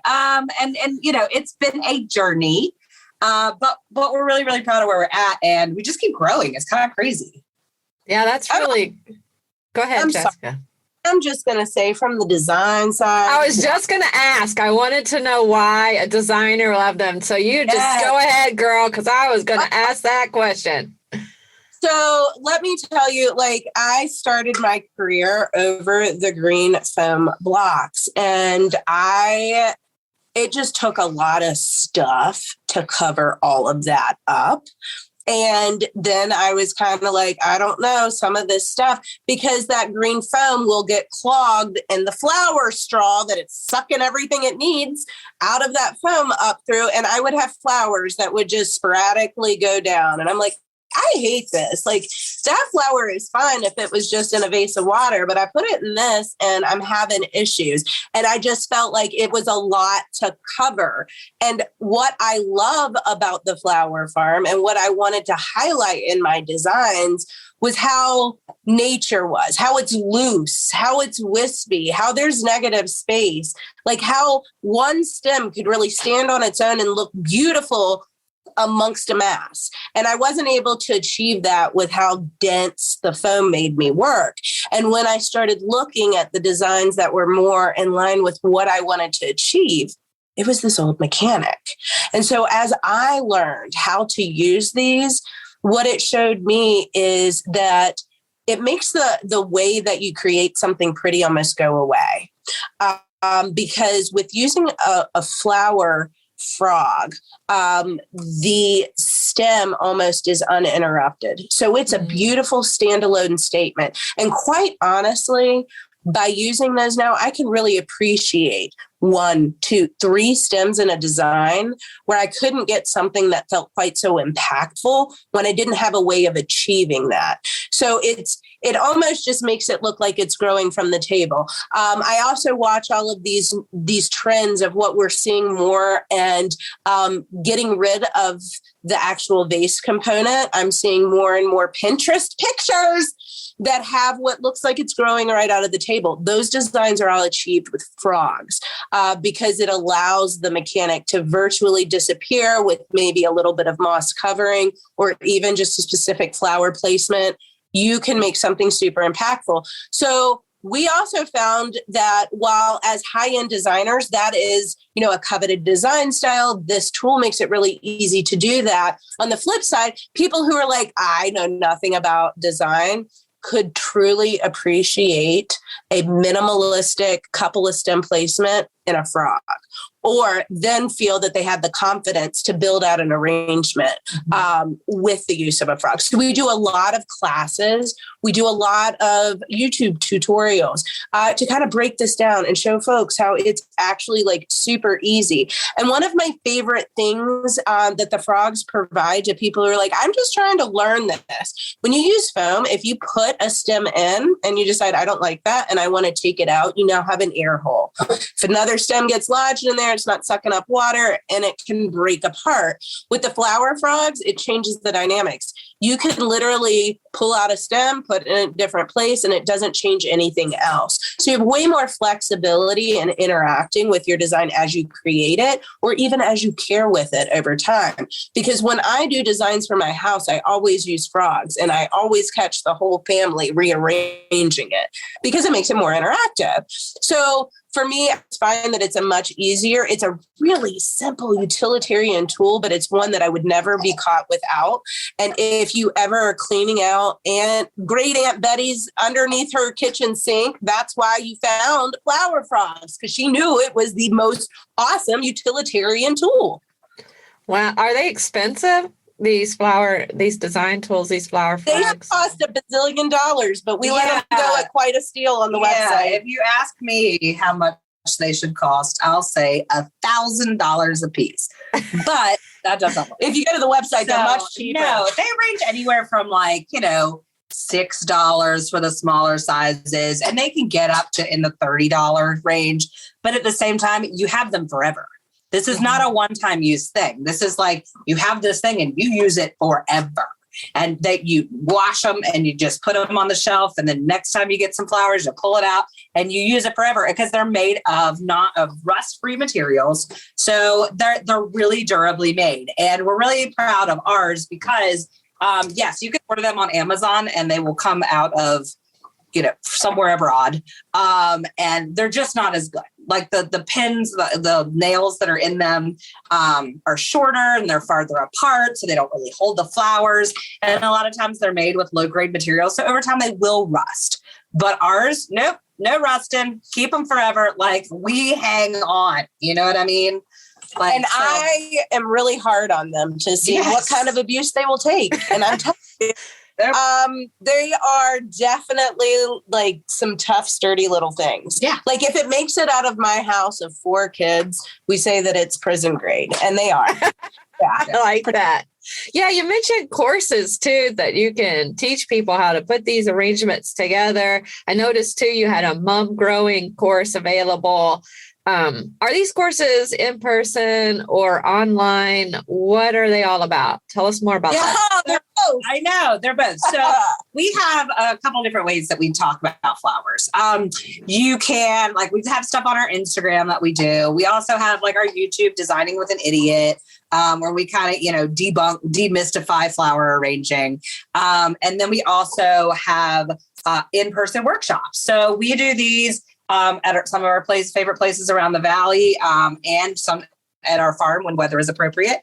And it's been a journey, but we're really, really proud of where we're at, and we just keep growing. It's kind of crazy. Yeah, that's really, go ahead, Jessica. Sorry. I'm just going to say, from the design side. I was just going to ask. I wanted to know why a designer loved them. So you just go ahead, girl, because I was going to ask that question. So let me tell you, I started my career over the green foam blocks, and it just took a lot of stuff to cover all of that up. And then I was kind of like, I don't know, some of this stuff, because that green foam will get clogged in the flower straw that it's sucking everything it needs out of that foam up through. And I would have flowers that would just sporadically go down. And I'm like, I hate this. That flower is fine if it was just in a vase of water, but I put it in this and I'm having issues. And I just felt like it was a lot to cover. And what I love about the flower farm and what I wanted to highlight in my designs was how nature was, how it's loose, how it's wispy, how there's negative space, how one stem could really stand on its own and look beautiful amongst a mass. And I wasn't able to achieve that with how dense the foam made me work. And when I started looking at the designs that were more in line with what I wanted to achieve, it was this old mechanic. And so as I learned how to use these, what it showed me is that it makes the way that you create something pretty almost go away. Because with using a flower frog, the stem almost is uninterrupted. So it's a beautiful standalone statement. And quite honestly, by using those now, I can really appreciate 1, 2, 3 stems in a design where I couldn't get something that felt quite so impactful when I didn't have a way of achieving that. So it almost just makes it look like it's growing from the table. I also watch all of these trends of what we're seeing more and getting rid of the actual vase component. I'm seeing more and more Pinterest pictures that have what looks like it's growing right out of the table. Those designs are all achieved with frogs because it allows the mechanic to virtually disappear with maybe a little bit of moss covering or even just a specific flower placement. You can make something super impactful. So we also found that while as high-end designers, that is, a coveted design style, this tool makes it really easy to do that. On the flip side, people who are like, I know nothing about design, could truly appreciate a minimalistic couple of stem placement in a frog, or then feel that they have the confidence to build out an arrangement with the use of a frog. So we do a lot of classes. We do a lot of YouTube tutorials to kind of break this down and show folks how it's actually like super easy. And one of my favorite things that the frogs provide to people who are like, I'm just trying to learn this. When you use foam, if you put a stem in and you decide, I don't like that and I want to take it out, you now have an air hole. If another stem gets lodged in there, it's not sucking up water and it can break apart. With the flower frogs, it changes the dynamics. You can literally pull out a stem, put it in a different place, and it doesn't change anything else. So you have way more flexibility in interacting with your design as you create it, or even as you care with it over time. Because when I do designs for my house, I always use frogs, and I always catch the whole family rearranging it because it makes it more interactive. So for me, I find that it's it's a really simple utilitarian tool, but it's one that I would never be caught without. And if you ever are cleaning out great Aunt Betty's underneath her kitchen sink, that's why you found flower frogs, because she knew it was the most awesome utilitarian tool. Wow. Are they expensive? These design tools, these flower frogs? They cost $1 bazillion, but we let them go at quite a steal on the website. If you ask me how much they should cost, I'll say $1,000 a piece. But that doesn't work. If you go to the website, they're much cheaper. No, they range anywhere from $6 for the smaller sizes, and they can get up to in the $30 range. But at the same time, you have them forever. This is not a one-time use thing. This is like you have this thing and you use it forever. And that you wash them and you just put them on the shelf. And then next time you get some flowers, you pull it out and you use it forever because they're made of rust-free materials. So they're really durably made. And we're really proud of ours because, yes, you can order them on Amazon and they will come out of somewhere abroad. And they're just not as good. Like the pins, the nails that are in them are shorter and they're farther apart. So they don't really hold the flowers. And a lot of times they're made with low grade materials. So over time they will rust. But ours, nope, no rusting. Keep them forever. Like we hang on. You know what I mean? I am really hard on them to see what kind of abuse they will take. And I'm telling you, they are definitely like some tough, sturdy little things. Yeah. Like if it makes it out of my house of 4 kids, we say that it's prison grade, and they are. I like that. Yeah, you mentioned courses too, that you can teach people how to put these arrangements together. I noticed too, you had a mom growing course available. Are these courses in person or online? What are they all about? Tell us more about that. They're I know they're both. So we have a couple different ways that we talk about flowers. You can we have stuff on our Instagram that we do. We also have our YouTube Designing with an Idiot, where we kind of, demystify flower arranging. And then we also have in-person workshops. So we do these at some of our favorite places around the valley, and some at our farm when weather is appropriate.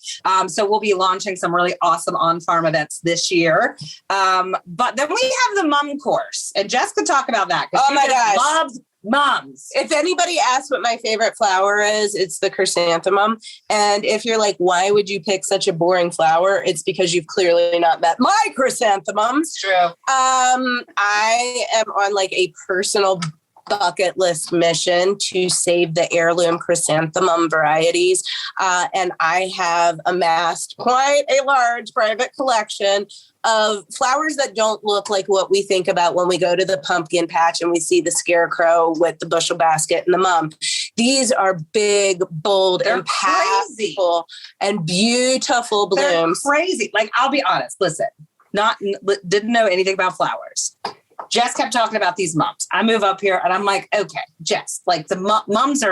So we'll be launching some really awesome on-farm events this year. But then we have the mom course, and Jess could talk about that. Oh my gosh. Loves mums. If anybody asks what my favorite flower is, it's the chrysanthemum. And if you're like, why would you pick such a boring flower? It's because you've clearly not met my chrysanthemums. True. I am on a personal bucket list mission to save the heirloom chrysanthemum varieties. And I have amassed quite a large private collection of flowers that don't look like what we think about when we go to the pumpkin patch and we see the scarecrow with the bushel basket and the mum. These are big, bold, They're impactful, and beautiful blooms. They're crazy. I'll be honest. Listen, didn't know anything about flowers. Jess kept talking about these mums. I move up here and I'm like, okay, Jess, the mums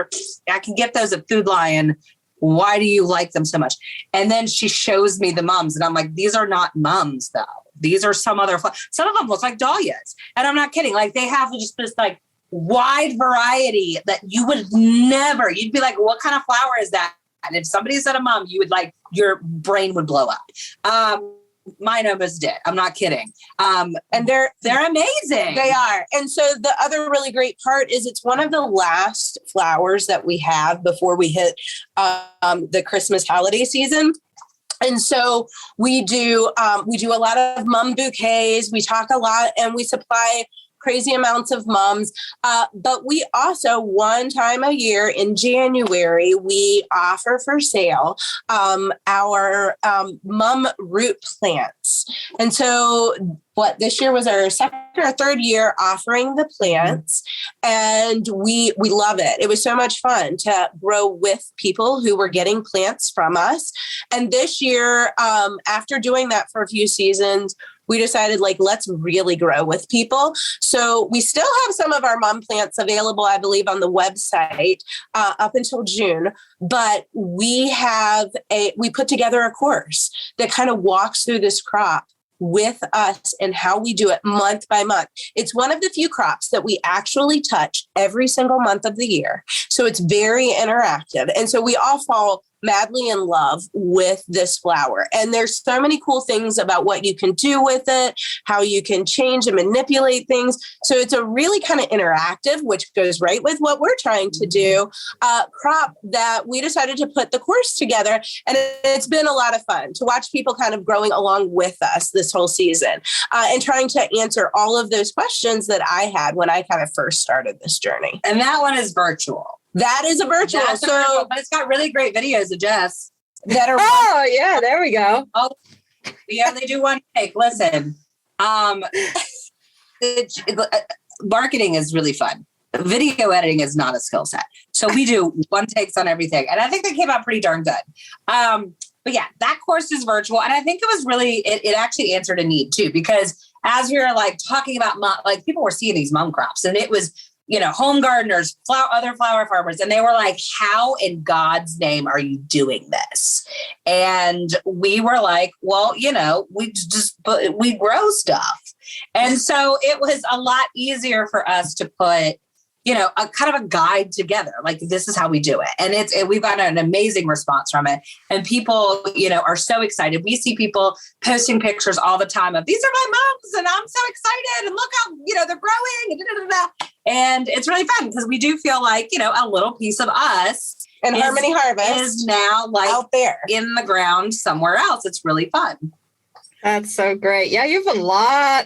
I can get those at Food Lion. Why do you like them so much? And then she shows me the mums and I'm like, these are not mums though. These are some other some of them look like dahlias. And I'm not kidding. They have just this wide variety that you would never, you'd be like, what kind of flower is that? And if somebody said a mum, you would your brain would blow up. Mine almost did. I'm not kidding. And they're amazing. They are. And so the other really great part is it's one of the last flowers that we have before we hit the Christmas holiday season. And so we do a lot of mum bouquets. We talk a lot and we supply crazy amounts of mums. But we also, one time a year in January, we offer for sale our mum root plants. And so this year was our second or third year offering the plants, and we love it. It was so much fun to grow with people who were getting plants from us. And this year, after doing that for a few seasons, we decided let's really grow with people. So we still have some of our mum plants available, I believe, on the website up until June. But we put together a course that kind of walks through this crop with us and how we do it month by month. It's one of the few crops that we actually touch every single month of the year. So it's very interactive. And so we all fall madly in love with this flower. And there's so many cool things about what you can do with it, how you can change and manipulate things. So it's a really kind of interactive, which goes right with what we're trying to do, crop that we decided to put the course together. And it's been a lot of fun to watch people kind of growing along with us this whole season and trying to answer all of those questions that I had when I kind of first started this journey. And that one is virtual. That is a virtual. But it's got really great videos of Jess that are. Oh yeah, there we go. Oh, we only do one take. Listen, marketing is really fun. Video editing is not a skill set, so we do one takes on everything, and I think they came out pretty darn good. But yeah, that course is virtual, and I think it was really it actually answered a need too, because as we were talking about people were seeing these mum crops, and it was, home gardeners, other flower farmers. And they were like, how in God's name are you doing this? And we were like, well, we grow stuff. And so it was a lot easier for us to put, a kind of a guide together. This is how we do it. And we've got an amazing response from it. And people, are so excited. We see people posting pictures all the time of, these are my mums and I'm so excited. And look how, they're growing and da-da-da-da. And it's really fun because we do feel like, a little piece of us and Harmony Harvest is now out there in the ground somewhere else. It's really fun. That's so great. Yeah, you have a lot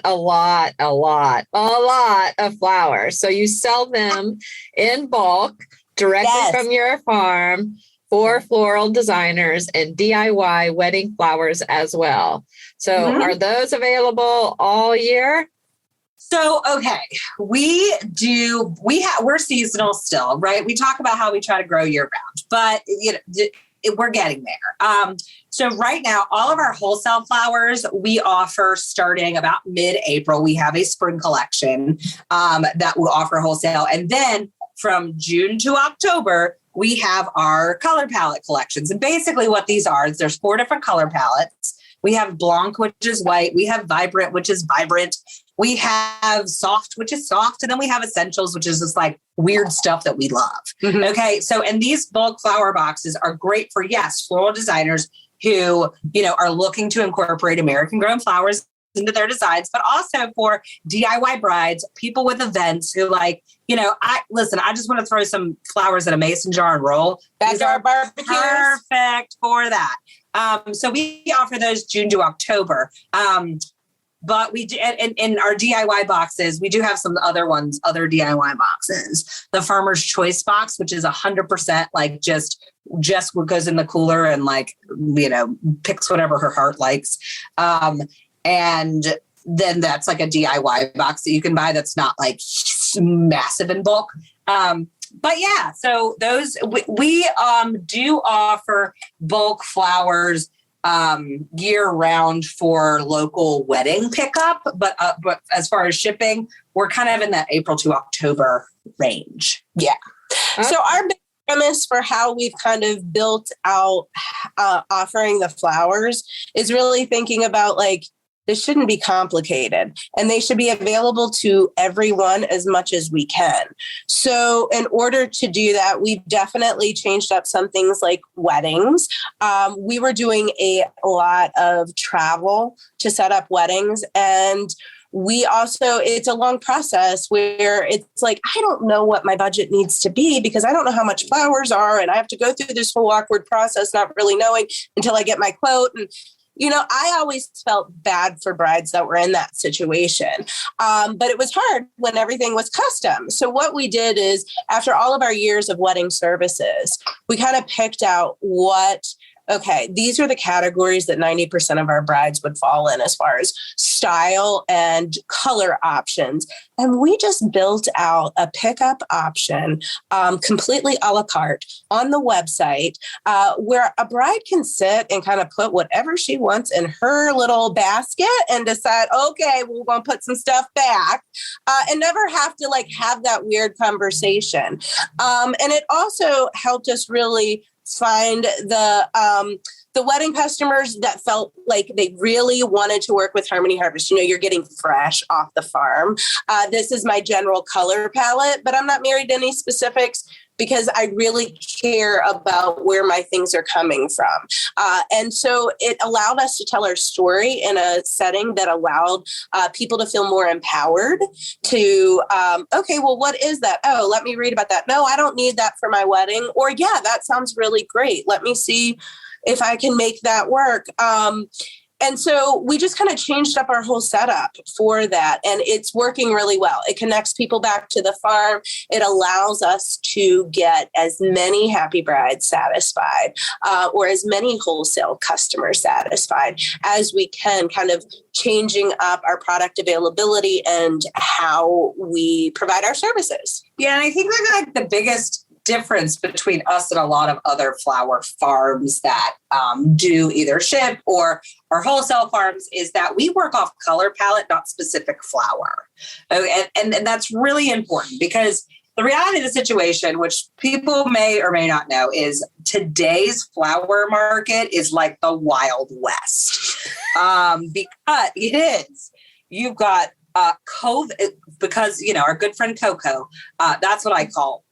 of flowers. So you sell them in bulk directly from your farm for floral designers and DIY wedding flowers as well. So are those available all year? So, okay, we're seasonal still, right? We talk about how we try to grow year round, but we're getting there. So right now, all of our wholesale flowers we offer starting about mid-April. We have a spring collection that will offer wholesale. And then from June to October, we have our color palette collections. And basically what these are is there's 4 different color palettes. We have Blanc, which is white. We have Vibrant, which is vibrant. We have Soft, which is soft. And then we have Essentials, which is this like weird stuff that we love. Mm-hmm. Okay. So, and these bulk flower boxes are great for, yes, floral designers who, are looking to incorporate American grown flowers into their designs, but also for DIY brides, people with events who like, I just want to throw some flowers in a mason jar and roll. These are barbecues. Perfect for that. So we offer those June to October. But we do, and in our DIY boxes, we do have some other DIY boxes. The Farmer's Choice box, which is 100% like just what goes in the cooler and like, picks whatever her heart likes. And then that's like a DIY box that you can buy that's not like massive in bulk. But yeah, so those we do offer bulk flowers year round for local wedding pickup, but as far as shipping, we're kind of in that April to October range. Yeah. So our big premise for how we've kind of built out offering the flowers is really thinking about like, this shouldn't be complicated and they should be available to everyone as much as we can. So in order to do that, we've definitely changed up some things like weddings. We were doing a lot of travel to set up weddings, and we also, it's a long process where it's like, I don't know what my budget needs to be because I don't know how much flowers are. And I have to go through this whole awkward process, not really knowing until I get my quote. And I always felt bad for brides that were in that situation. But it was hard when everything was custom. So what we did is, after all of our years of wedding services, we kind of picked out these are the categories that 90% of our brides would fall in as far as style and color options. And we just built out a pickup option completely a la carte on the website where a bride can sit and kind of put whatever she wants in her little basket and decide, okay, we're going to put some stuff back and never have to like have that weird conversation. And it also helped us really find the wedding customers that felt like they really wanted to work with Harmony Harvest. You're getting fresh off the farm. This is my general color palette, but I'm not married to any specifics because I really care about where my things are coming from. And so it allowed us to tell our story in a setting that allowed people to feel more empowered to, what is that? Oh, let me read about that. No, I don't need that for my wedding. Or yeah, that sounds really great. Let me see if I can make that work. And so we just kind of changed up our whole setup for that. And it's working really well. It connects people back to the farm. It allows us to get as many happy brides satisfied or as many wholesale customers satisfied as we can, kind of changing up our product availability and how we provide our services. Yeah, and I think like the biggest difference between us and a lot of other flower farms that do either ship or wholesale farms is that we work off color palette, not specific flower. And that's really important because the reality of the situation, which people may or may not know, is today's flower market is like the Wild West. Because it is. You've got COVID, because, our good friend Coco, that's what I call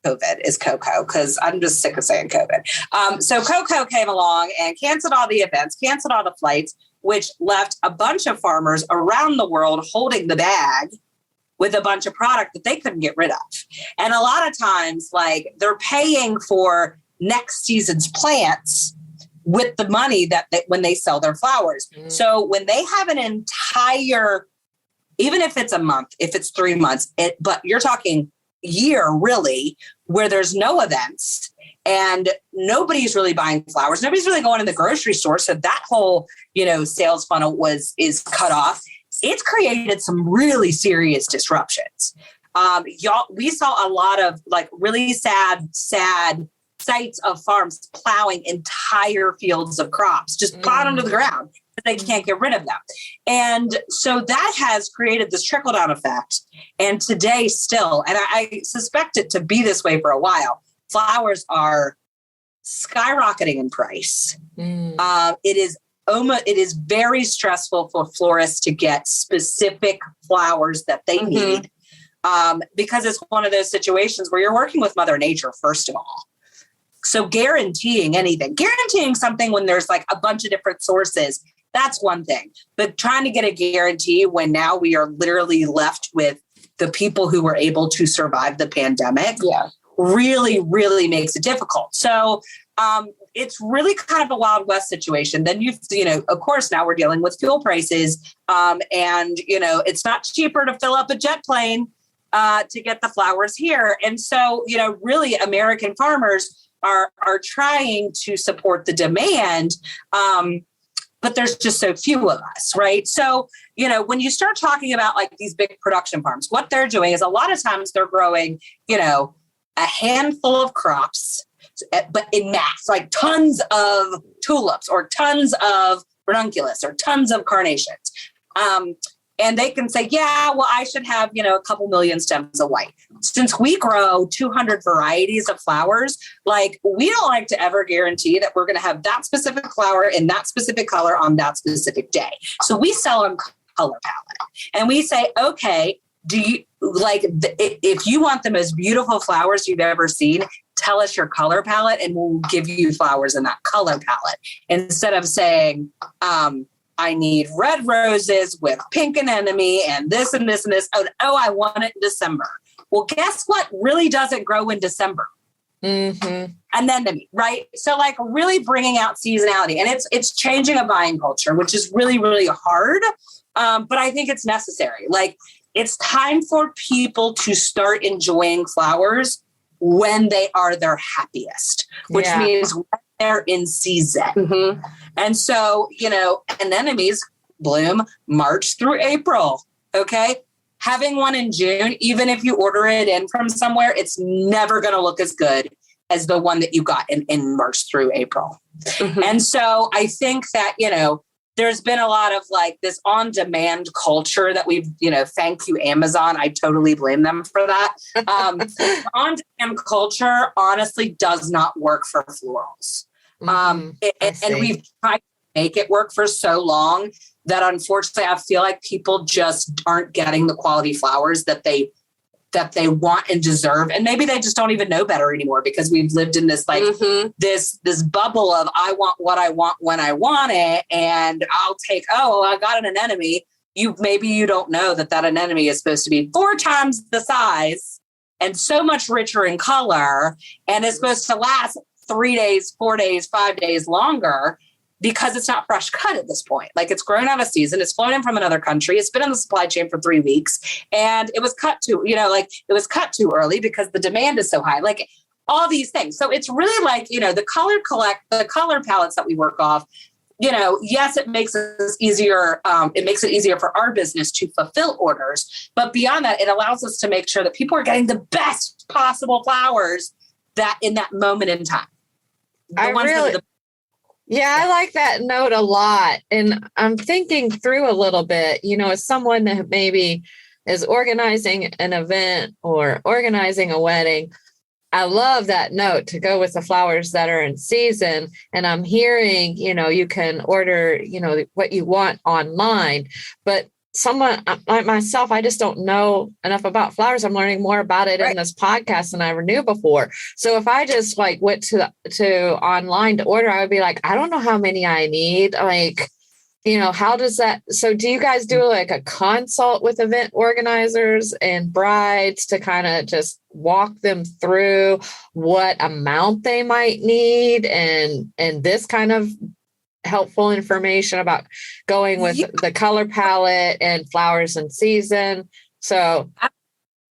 COVID is Coco, because I'm just sick of saying COVID. So Coco came along and canceled all the events, canceled all the flights, which left a bunch of farmers around the world holding the bag with a bunch of product that they couldn't get rid of. And a lot of times, like, they're paying for next season's plants with the money that when they sell their flowers. Mm. So when they have an entire, even if it's a month, if it's 3 months, but you're talking year really, where there's no events and nobody's really buying flowers, nobody's really going in the grocery store, so that whole sales funnel is cut off. It's created some really serious disruptions. We saw a lot of like really sad sites of farms plowing entire fields of crops, just plowing them to the ground. They can't get rid of them. And so that has created this trickle down effect. And today still, and I suspect it to be this way for a while, flowers are skyrocketing in price. It is very stressful for florists to get specific flowers that they need, because it's one of those situations where you're working with Mother Nature, first of all. So guaranteeing something when there's like a bunch of different sources, that's one thing. But trying to get a guarantee when now we are literally left with the people who were able to survive the pandemic really, really makes it difficult. So it's really kind of a Wild West situation. Then of course, now we're dealing with fuel prices, and it's not cheaper to fill up a jet plane to get the flowers here. And so, really American farmers are trying to support the demand, but there's just so few of us, right? So, when you start talking about like these big production farms, what they're doing is a lot of times they're growing, a handful of crops, but in mass, like tons of tulips or tons of ranunculus or tons of carnations. And they can say, I should have, a couple million stems of white. Since we grow 200 varieties of flowers, like we don't like to ever guarantee that we're going to have that specific flower in that specific color on that specific day. So we sell them color palette and we say, okay, do you if you want the most beautiful flowers you've ever seen, tell us your color palette and we'll give you flowers in that color palette. Instead of saying, I need red roses with pink anemone and this and this and this. Oh, I want it in December. Well, guess what really doesn't grow in December? Anemone, right? So like really bringing out seasonality, and it's changing a buying culture, which is really, really hard. But I think it's necessary. Like it's time for people to start enjoying flowers when they are their happiest, which means when they're in season. And so, anemones bloom March through April. Okay. Having one in June, even if you order it in from somewhere, it's never going to look as good as the one that you got in March through April. And so I think that, there's been a lot of like this on-demand culture that we've, thank you, Amazon. I totally blame them for that. On-demand culture honestly does not work for florals. And we've tried to make it work for so long that unfortunately I feel like people just aren't getting the quality flowers that they want and deserve. And maybe they just don't even know better anymore because we've lived in this like this bubble of I want what I want when I want it. And I'll take, I got an anemone. Maybe you don't know that anemone is supposed to be 4 times the size and so much richer in color. And it's supposed to last 3 days, 4 days, 5 days longer because it's not fresh cut at this point. Like it's grown out of season. It's flown in from another country. It's been in the supply chain for 3 weeks and it was cut too early because the demand is so high, like all these things. So it's really like, the color palettes that we work off, yes, it makes it easier. It makes it easier for our business to fulfill orders. But beyond that, it allows us to make sure that people are getting the best possible flowers that in that moment in time. I like that note a lot. And I'm thinking through a little bit, as someone that maybe is organizing an event or organizing a wedding, I love that note to go with the flowers that are in season. And I'm hearing, you can order, what you want online, but someone like myself, I just don't know enough about flowers. I'm learning more about it in this podcast than I ever knew before. So if I just like went to online to order, I would be like, I don't know how many I need. Like, how does that? So do you guys do like a consult with event organizers and brides to kind of just walk them through what amount they might need and this kind of helpful information about going with the color palette and flowers in season? So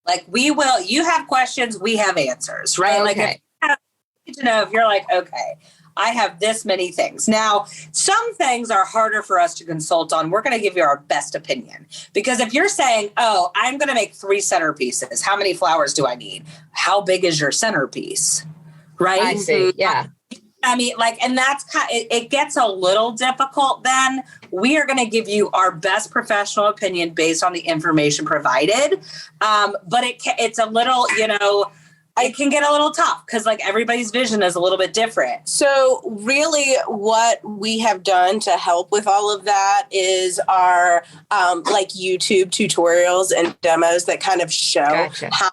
like you have questions, we have answers, right? Okay. Like you need to know if you're like, okay, I have this many things. Now, some things are harder for us to consult on. We're going to give you our best opinion because if you're saying, I'm going to make 3 centerpieces, how many flowers do I need? How big is your centerpiece? right? I see. Yeah. I mean, like, and that's it gets a little difficult then. We are going to give you our best professional opinion based on the information provided. But it's a little, it can get a little tough because like everybody's vision is a little bit different. So really what we have done to help with all of that is our like YouTube tutorials and demos that kind of show how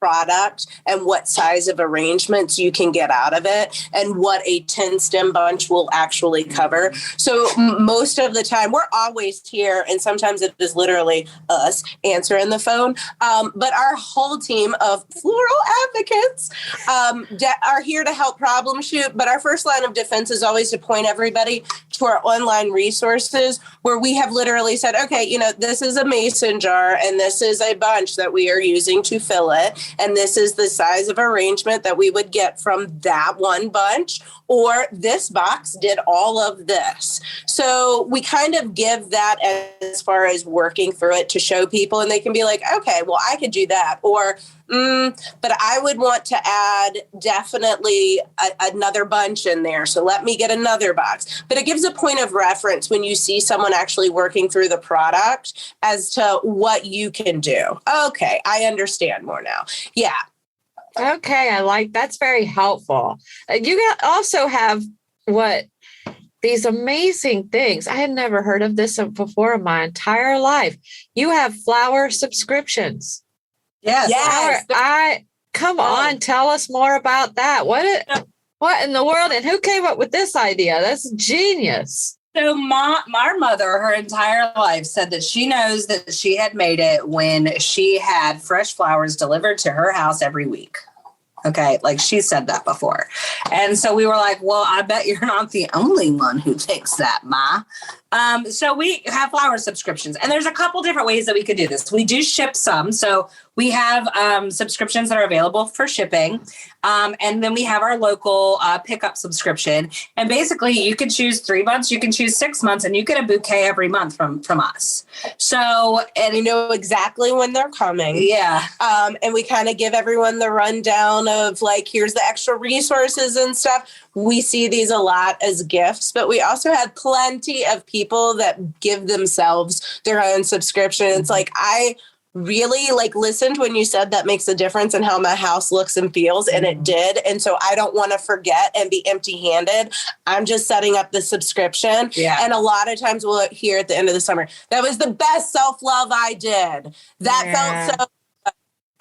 product and what size of arrangements you can get out of it and what a 10 stem bunch will actually cover. So most of the time we're always here, and sometimes it is literally us answering the phone. But our whole team of floral advocates are here to help problem shoot. But our first line of defense is always to point everybody to our online resources where we have literally said, okay, this is a mason jar and this is a bunch that we are using to fill it. And this is the size of arrangement that we would get from that one bunch, or this box did all of this. So we kind of give that as far as working through it to show people, and they can be like, okay, well, I could do that. Or, but I would want to add definitely another bunch in there. So let me get another box. But it gives a point of reference when you see someone actually working through the product as to what you can do. Okay, I understand more now. Yeah. Okay, that's very helpful. You also have these amazing things. I had never heard of this before in my entire life. You have flower subscriptions. Yes. Come on, tell us more about that. What in the world, and who came up with this idea? That's genius. So my mother, her entire life, said that she knows that she had made it when she had fresh flowers delivered to her house every week. Okay, like she said that before. And so we were like, well, I bet you're not the only one who thinks that, Ma. So we have flower subscriptions, and there's a couple different ways that we could do this. We do ship some. So we have subscriptions that are available for shipping. And then we have our local pickup subscription. And basically you can choose 3 months, you can choose 6 months, and you get a bouquet every month from us. So, and you know exactly when they're coming. Yeah. And we kind of give everyone the rundown of like, here's the extra resources and stuff. We see these a lot as gifts, but we also have plenty of people that give themselves their own subscription. It's like, I really listened when you said that makes a difference in how my house looks and feels, and it did. And so I don't want to forget and be empty-handed. I'm just setting up the subscription. Yeah. And a lot of times we'll hear at the end of the summer, that was the best self-love I did. That felt so.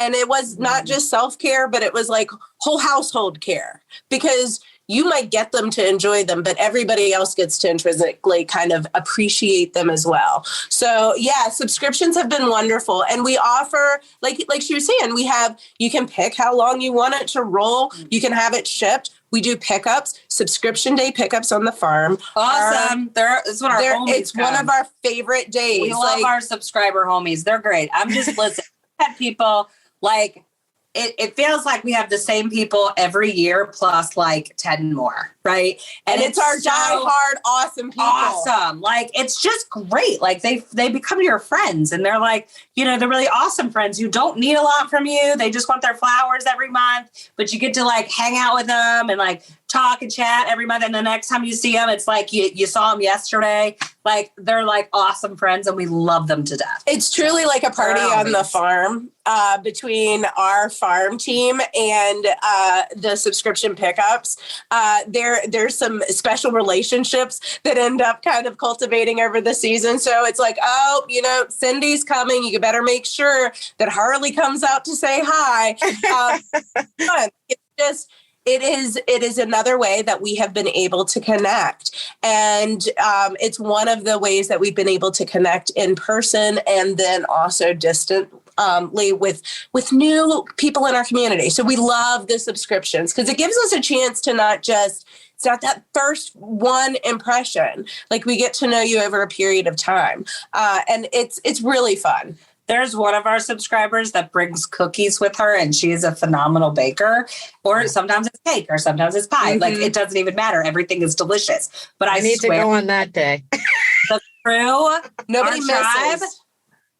And it was not just self-care, but it was like whole household care, because you might get them to enjoy them, but everybody else gets to intrinsically kind of appreciate them as well. So yeah, subscriptions have been wonderful. And we offer, like she was saying, you can pick how long you want it to roll. You can have it shipped. We do pickups, subscription day pickups on the farm. Awesome. It's one of our favorite days. We love our subscriber homies. They're great. I'm just listening. I've had people like, it feels like we have the same people every year plus like 10 more, right? And it's our diehard, awesome people. Awesome. Like, it's just great. Like they become your friends, and they're like, they're really awesome friends who don't need a lot from you. They just want their flowers every month, but you get to like hang out with them and like talk and chat every month. And the next time you see them, it's like you saw them yesterday. Like, they're like awesome friends, and we love them to death. It's truly like a party on the farm between our farm team and the subscription pickups. There's some special relationships that end up kind of cultivating over the season. So it's like, Cindy's coming. You better make sure that Harley comes out to say hi. It is another way that we have been able to connect. And it's one of the ways that we've been able to connect in person and then also distantly with new people in our community. So we love the subscriptions because it gives us a chance to it's not that first one impression. Like, we get to know you over a period of time. And it's really fun. There's one of our subscribers that brings cookies with her, and she is a phenomenal baker. Or sometimes it's cake, or sometimes it's pie. Mm-hmm. Like, it doesn't even matter. Everything is delicious. But I need swear, to go on that day. the crew, Nobody our tribe, misses.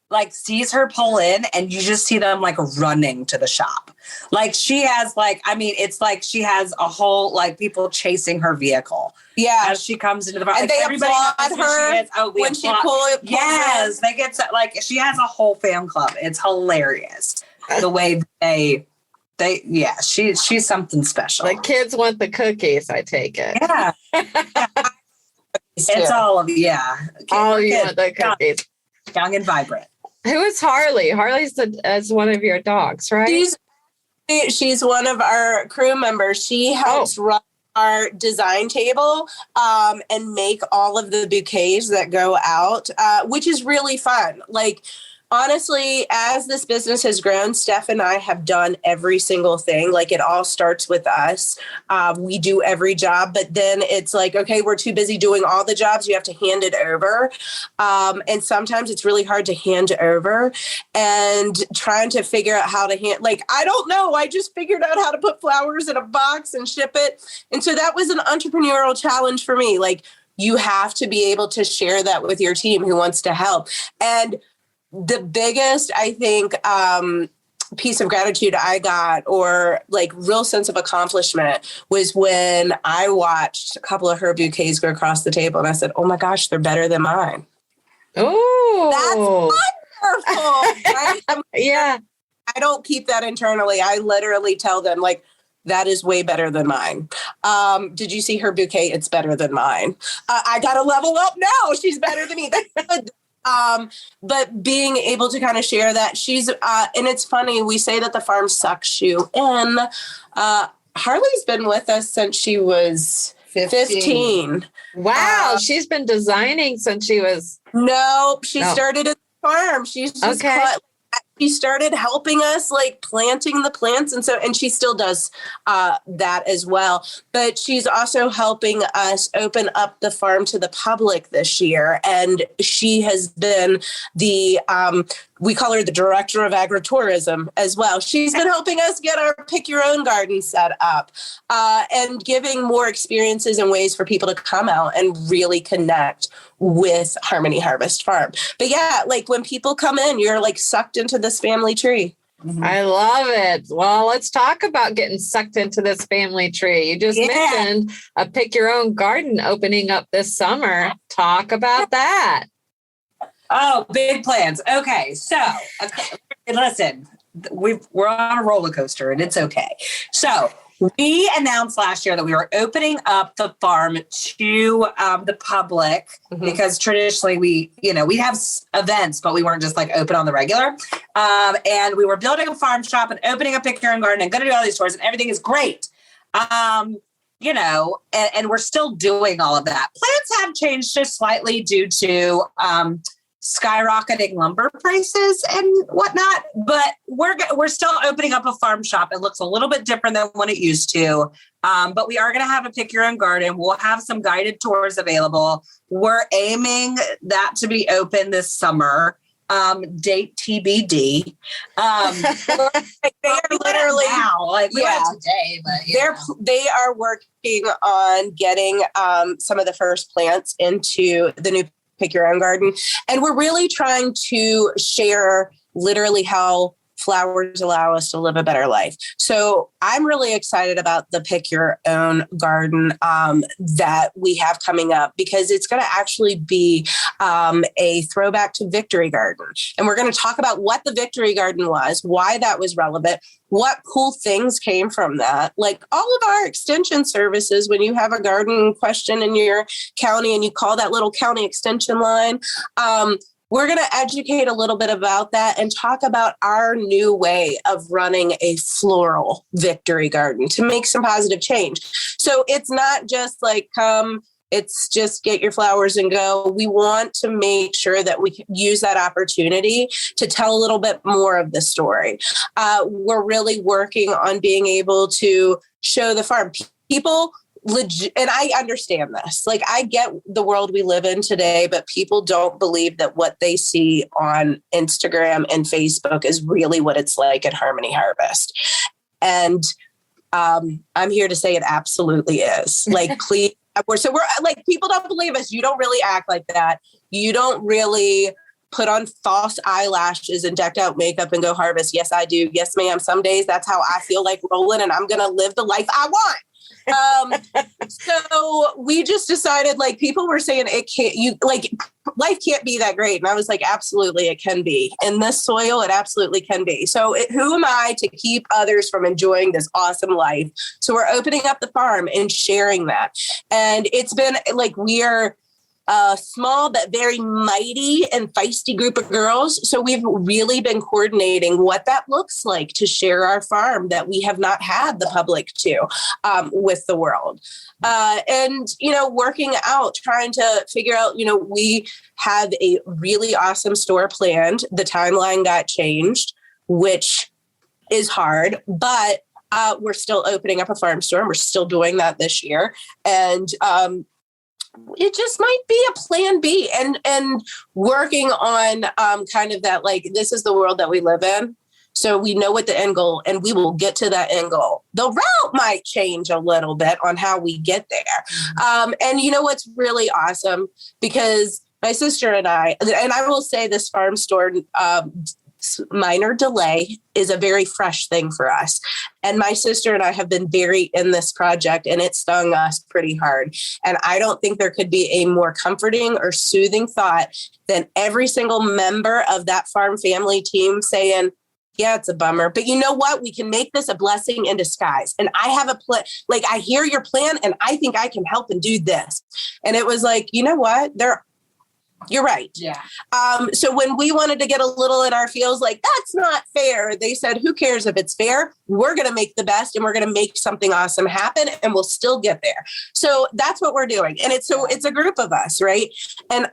like sees her pull in and you just see them like running to the shop. Like she has like, I mean, it's like she has a whole, like people chasing her vehicle. Yeah. As she comes into the and like, they everybody applaud knows her who she is. Oh, we when she applaud. pulls Yes. They get to, like, she has a whole fan club. It's hilarious. The way yeah, she's something special. The kids want the cookies, I take it. Yeah. It's all of, yeah. All of you want the cookies. Young and vibrant. Who is Harley? Harley's as one of your dogs, right? She's one of our crew members. She helps run our design table and make all of the bouquets that go out, which is really fun. Like, honestly, as this business has grown, Steph and I have done every single thing. Like, it all starts with us. We do every job, but then it's like, okay, we're too busy doing all the jobs. You have to hand it over. And sometimes it's really hard to hand over and trying to figure out how to like, I don't know. I just figured out how to put flowers in a box and ship it. And so that was an entrepreneurial challenge for me. Like, you have to be able to share that with your team who wants to help. And the biggest, I think, piece of gratitude I got, or like real sense of accomplishment, was when I watched a couple of her bouquets go across the table and I said, oh my gosh, they're better than mine. Oh, that's wonderful. Right? Yeah. I don't keep that internally. I literally tell them, like, that is way better than mine. Did you see her bouquet? It's better than mine. I got to level up now. She's better than me. That's good. But being able to kind of share that, she's, and it's funny, we say that the farm sucks you in. Harley's been with us since she was 15. Wow. She's been designing since she was. Nope. She started at the farm. She's just she started helping us, like, planting the plants. And she still does that as well. But she's also helping us open up the farm to the public this year. And she has been the, we call her the director of agritourism as well. She's been helping us get our pick your own garden set up and giving more experiences and ways for people to come out and really connect with Harmony Harvest Farm. But yeah, like, when people come in, you're like sucked into this family tree. Mm-hmm. I love it. Well, let's talk about getting sucked into this family tree. You just mentioned a pick your own garden opening up this summer. Talk about that. Oh, big plans. Okay. So listen, we're on a roller coaster and it's okay. So we announced last year that we were opening up the farm to the public because traditionally we have events, but we weren't just like open on the regular. And we were building a farm shop and opening a pick your own garden and going to do all these stores and everything is great. And we're still doing all of that. Plans have changed just slightly due to skyrocketing lumber prices and whatnot, but we're still opening up a farm shop. It looks a little bit different than what it used to, but we are going to have a pick your own garden. We'll have some guided tours available. We're aiming that to be open this summer. Date TBD. They are literally today, but they are working on getting some of the first plants into the new pick your own garden. And we're really trying to share literally how flowers allow us to live a better life. So I'm really excited about the pick your own garden that we have coming up, because it's going to actually be a throwback to Victory Garden. And we're going to talk about what the Victory Garden was, why that was relevant, what cool things came from that. Like all of our extension services, when you have a garden question in your county and you call that little county extension line, we're going to educate a little bit about that and talk about our new way of running a floral Victory Garden to make some positive change. So it's not just like it's just get your flowers and go. We want to make sure that we can use that opportunity to tell a little bit more of the story. We're really working on being able to show the farm. People legit, and I understand this. Like, I get the world we live in today, but people don't believe that what they see on Instagram and Facebook is really what it's like at Harmony Harvest. And I'm here to say it absolutely is. Like, please. We're like, people don't believe us. You don't really act like that. You don't really put on false eyelashes and decked out makeup and go harvest. Yes, I do. Yes, ma'am. Some days that's how I feel like rolling, and I'm going to live the life I want. So we just decided, like, people were saying life can't be that great. And I was like, absolutely, it can be. In this soil, it absolutely can be. So who am I to keep others from enjoying this awesome life? So we're opening up the farm and sharing that. And it's been like, we are a small but very mighty and feisty group of girls. So we've really been coordinating what that looks like to share our farm that we have not had the public to with the world. And, working out, trying to figure out, we have a really awesome store planned. The timeline got changed, which is hard, but we're still opening up a farm store, and we're still doing that this year. And it just might be a plan B, and working on kind of that, like, this is the world that we live in. So we know what the end goal, and we will get to that end goal. The route might change a little bit on how we get there. And what's really awesome, because my sister and I will say this farm store, minor delay is a very fresh thing for us. And my sister and I have been very in this project, and it stung us pretty hard. And I don't think there could be a more comforting or soothing thought than every single member of that farm family team saying, yeah, it's a bummer, but you know what? We can make this a blessing in disguise. And I have a plan. Like, I hear your plan, and I think I can help and do this. And it was like, you know what? You're right. Yeah. So when we wanted to get a little in our feels, like, that's not fair, they said, who cares if it's fair? We're going to make the best, and we're going to make something awesome happen, and we'll still get there. So that's what we're doing. And it's a group of us, right? And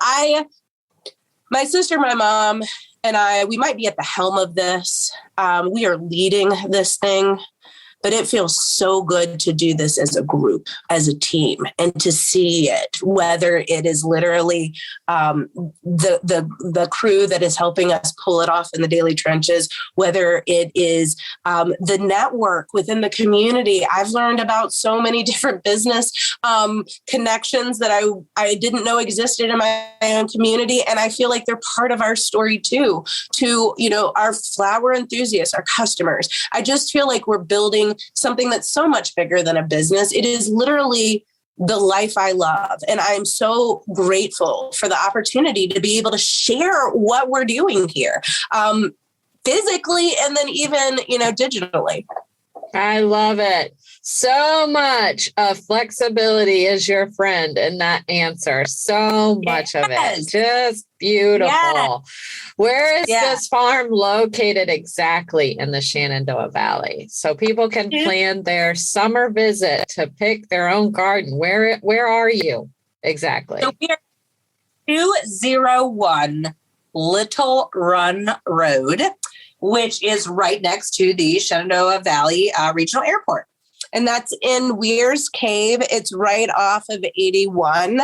my sister, my mom, and we might be at the helm of this. We are leading this thing. But it feels so good to do this as a group, as a team, and to see it, whether it is literally the crew that is helping us pull it off in the daily trenches, whether it is the network within the community. I've learned about so many different business connections that I didn't know existed in my own community. And I feel like they're part of our story too, to, our flower enthusiasts, our customers. I just feel like we're building something that's so much bigger than a business. It is literally the life I love. And I'm so grateful for the opportunity to be able to share what we're doing here, physically, and then even, digitally. I love it. So much of flexibility is your friend in that answer. So much of it. Just beautiful. Yes. Where is this farm located exactly in the Shenandoah Valley? So people can plan their summer visit to pick their own garden. Where are you exactly? So we are 201 Little Run Road, which is right next to the Shenandoah Valley Regional Airport. And that's in Weir's Cave. It's right off of 81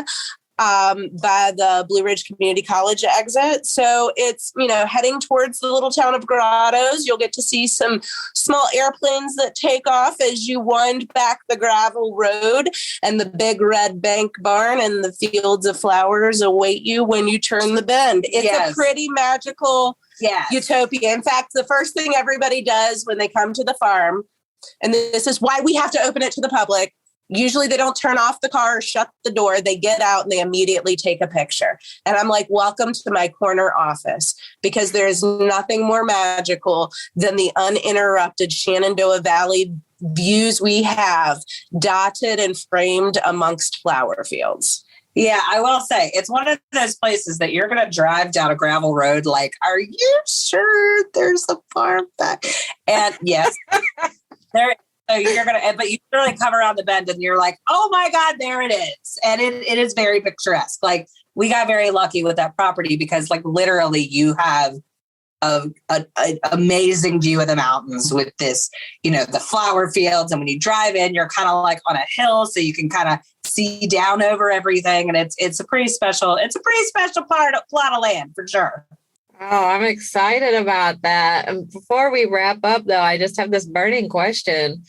by the Blue Ridge Community College exit. So it's, heading towards the little town of Grottos. You'll get to see some small airplanes that take off as you wind back the gravel road, and the big red bank barn and the fields of flowers await you when you turn the bend. It's a pretty magical utopia. In fact, the first thing everybody does when they come to the farm, and this is why we have to open it to the public, usually they don't turn off the car or shut the door. They get out and they immediately take a picture. And I'm like, welcome to my corner office, because there's nothing more magical than the uninterrupted Shenandoah Valley views we have dotted and framed amongst flower fields. Yeah, I will say it's one of those places that you're going to drive down a gravel road. Like, are you sure there's a farm back? And yes, there. So you're going to, but you literally come around the bend and you're like, oh my God, there it is. And it is very picturesque. Like, we got very lucky with that property because, like, literally you have an amazing view of the mountains with this, the flower fields. And when you drive in, you're kind of like on a hill, so you can kind of see down over everything. And it's a pretty special plot of land for sure. Oh, I'm excited about that. And before we wrap up, though, I just have this burning question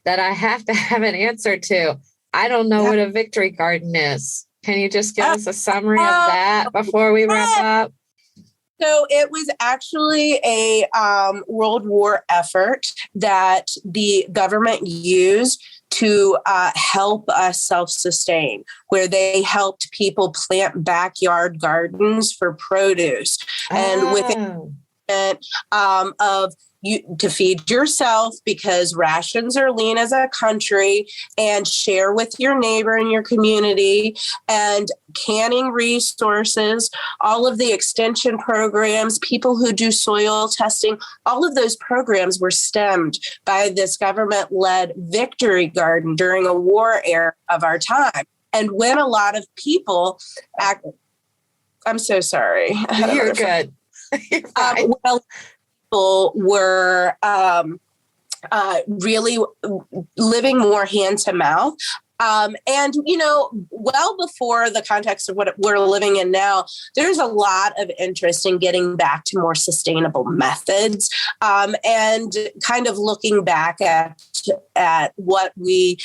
that I have to have an answer to. I don't know what a victory garden is. Can you just give us a summary of that before we wrap up? So it was actually a World War effort that the government used to help us self-sustain, where they helped people plant backyard gardens for produce. And within of you to feed yourself, because rations are lean as a country, and share with your neighbor in your community, and canning resources, all of the extension programs, people who do soil testing, all of those programs were stemmed by this government-led victory garden during a war era of our time. And when a lot of people I'm so sorry. You're good. You're fine. People were really living more hand to mouth. And, well before the context of what we're living in now, there's a lot of interest in getting back to more sustainable methods, and kind of looking back at what we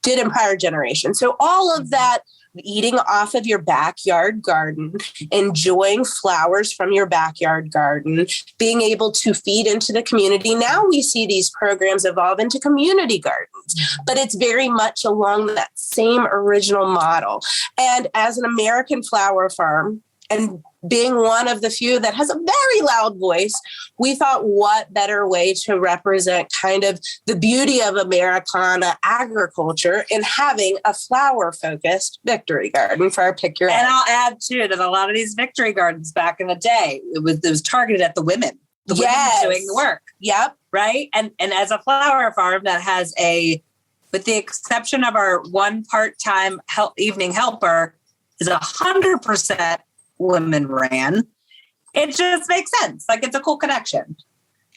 did in prior generations. So all of that, eating off of your backyard garden, enjoying flowers from your backyard garden, being able to feed into the community. Now we see these programs evolve into community gardens, but it's very much along that same original model. And as an American flower farm, and being one of the few that has a very loud voice, we thought, what better way to represent kind of the beauty of Americana agriculture in having a flower-focused victory garden for our Pick Your And Egg. I'll add, too, that a lot of these victory gardens back in the day, it was targeted at the women. The women doing the work. Yep. Right? And as a flower farm that has with the exception of our one part-time evening helper, is 100% women ran, it just makes sense. Like, it's a cool connection.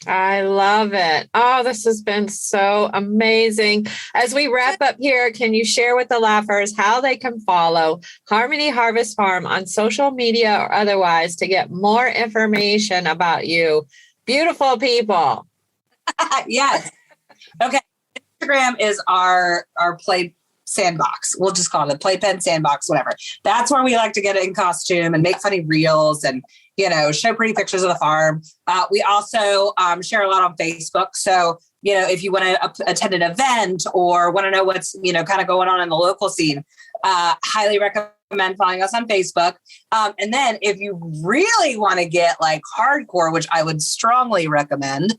I love it. Oh, this has been so amazing. As we wrap up here, can you share with the laughers how they can follow Harmony Harvest Farm on social media or otherwise to get more information about you? Beautiful people. Yes. Okay. Instagram is our play sandbox. We'll just call it a playpen sandbox, whatever. That's where we like to get in costume and make funny reels and, show pretty pictures of the farm. We also share a lot on Facebook. So, if you want to attend an event or want to know what's, kind of going on in the local scene, highly recommend following us on Facebook. And then if you really want to get like hardcore, which I would strongly recommend,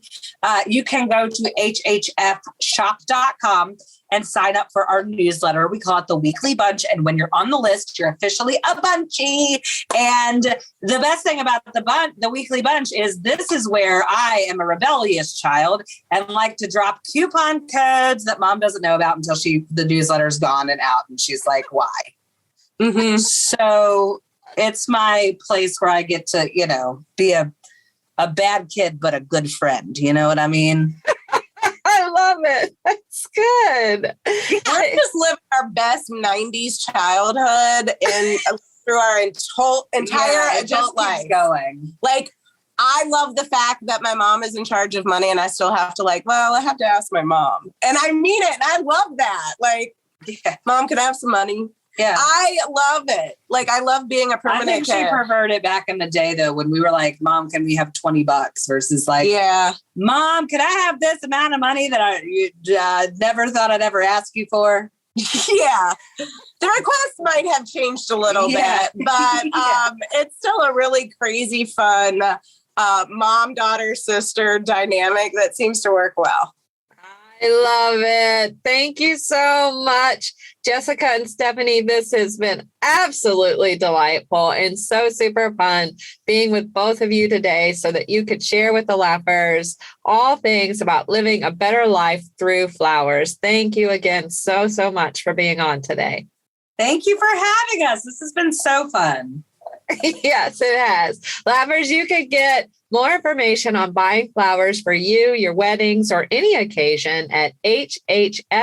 you can go to hhfshop.com and sign up for our newsletter. We call it the Weekly Bunch. And when you're on the list, you're officially a bunchy. And the best thing about the Weekly Bunch is this is where I am a rebellious child and like to drop coupon codes that mom doesn't know about until the newsletter's gone and out. And she's like, why? Mm-hmm. So it's my place where I get to, be a bad kid, but a good friend. You know what I mean? I love it. That's good. We're just living our best 90s childhood through our entire adult life. Going. Like, I love the fact that my mom is in charge of money and I still have to I have to ask my mom. And I mean it. And I love that. Like, Mom, can I have some money? Yeah. I love it. Like, I love being a permanent I think kid. she preferred it back in the day, though, when we were like, Mom, can we have $20 versus like, Mom, can I have this amount of money that I never thought I'd ever ask you for? Yeah. The request might have changed a little bit, but it's still a really crazy, fun mom, daughter, sister dynamic that seems to work well. I love it. Thank you so much, Jessica and Stephanie. This has been absolutely delightful and so super fun being with both of you today so that you could share with the laughers all things about living a better life through flowers. Thank you again so much for being on today. Thank you for having us. This has been so fun. Yes, it has. Laughers, you could get more information on buying flowers for you, your weddings, or any occasion at hhfshop.com.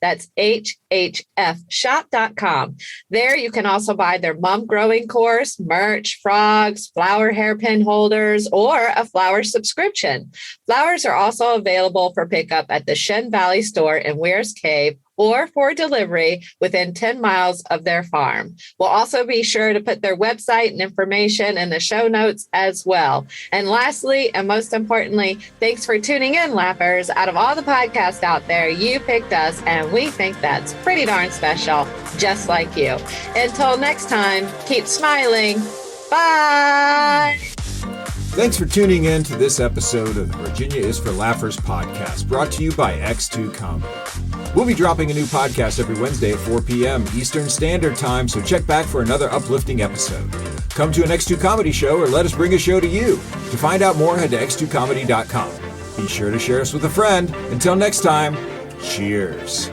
That's hhfshop.com. There you can also buy their mom growing course, merch, frogs, flower hairpin holders, or a flower subscription. Flowers are also available for pickup at the Shen Valley store in Weir's Cave or for delivery within 10 miles of their farm. We'll also be sure to put their website and information in the show notes as well. And lastly, and most importantly, thanks for tuning in, Lappers. Out of all the podcasts out there, you picked us, and we think that's pretty darn special, just like you. Until next time, keep smiling. Bye. Thanks for tuning in to this episode of the Virginia is for Laughers podcast, brought to you by X2 Comedy. We'll be dropping a new podcast every Wednesday at 4 p.m. Eastern Standard Time, so check back for another uplifting episode. Come to an X2 Comedy show or let us bring a show to you. To find out more, head to x2comedy.com. Be sure to share us with a friend. Until next time, cheers.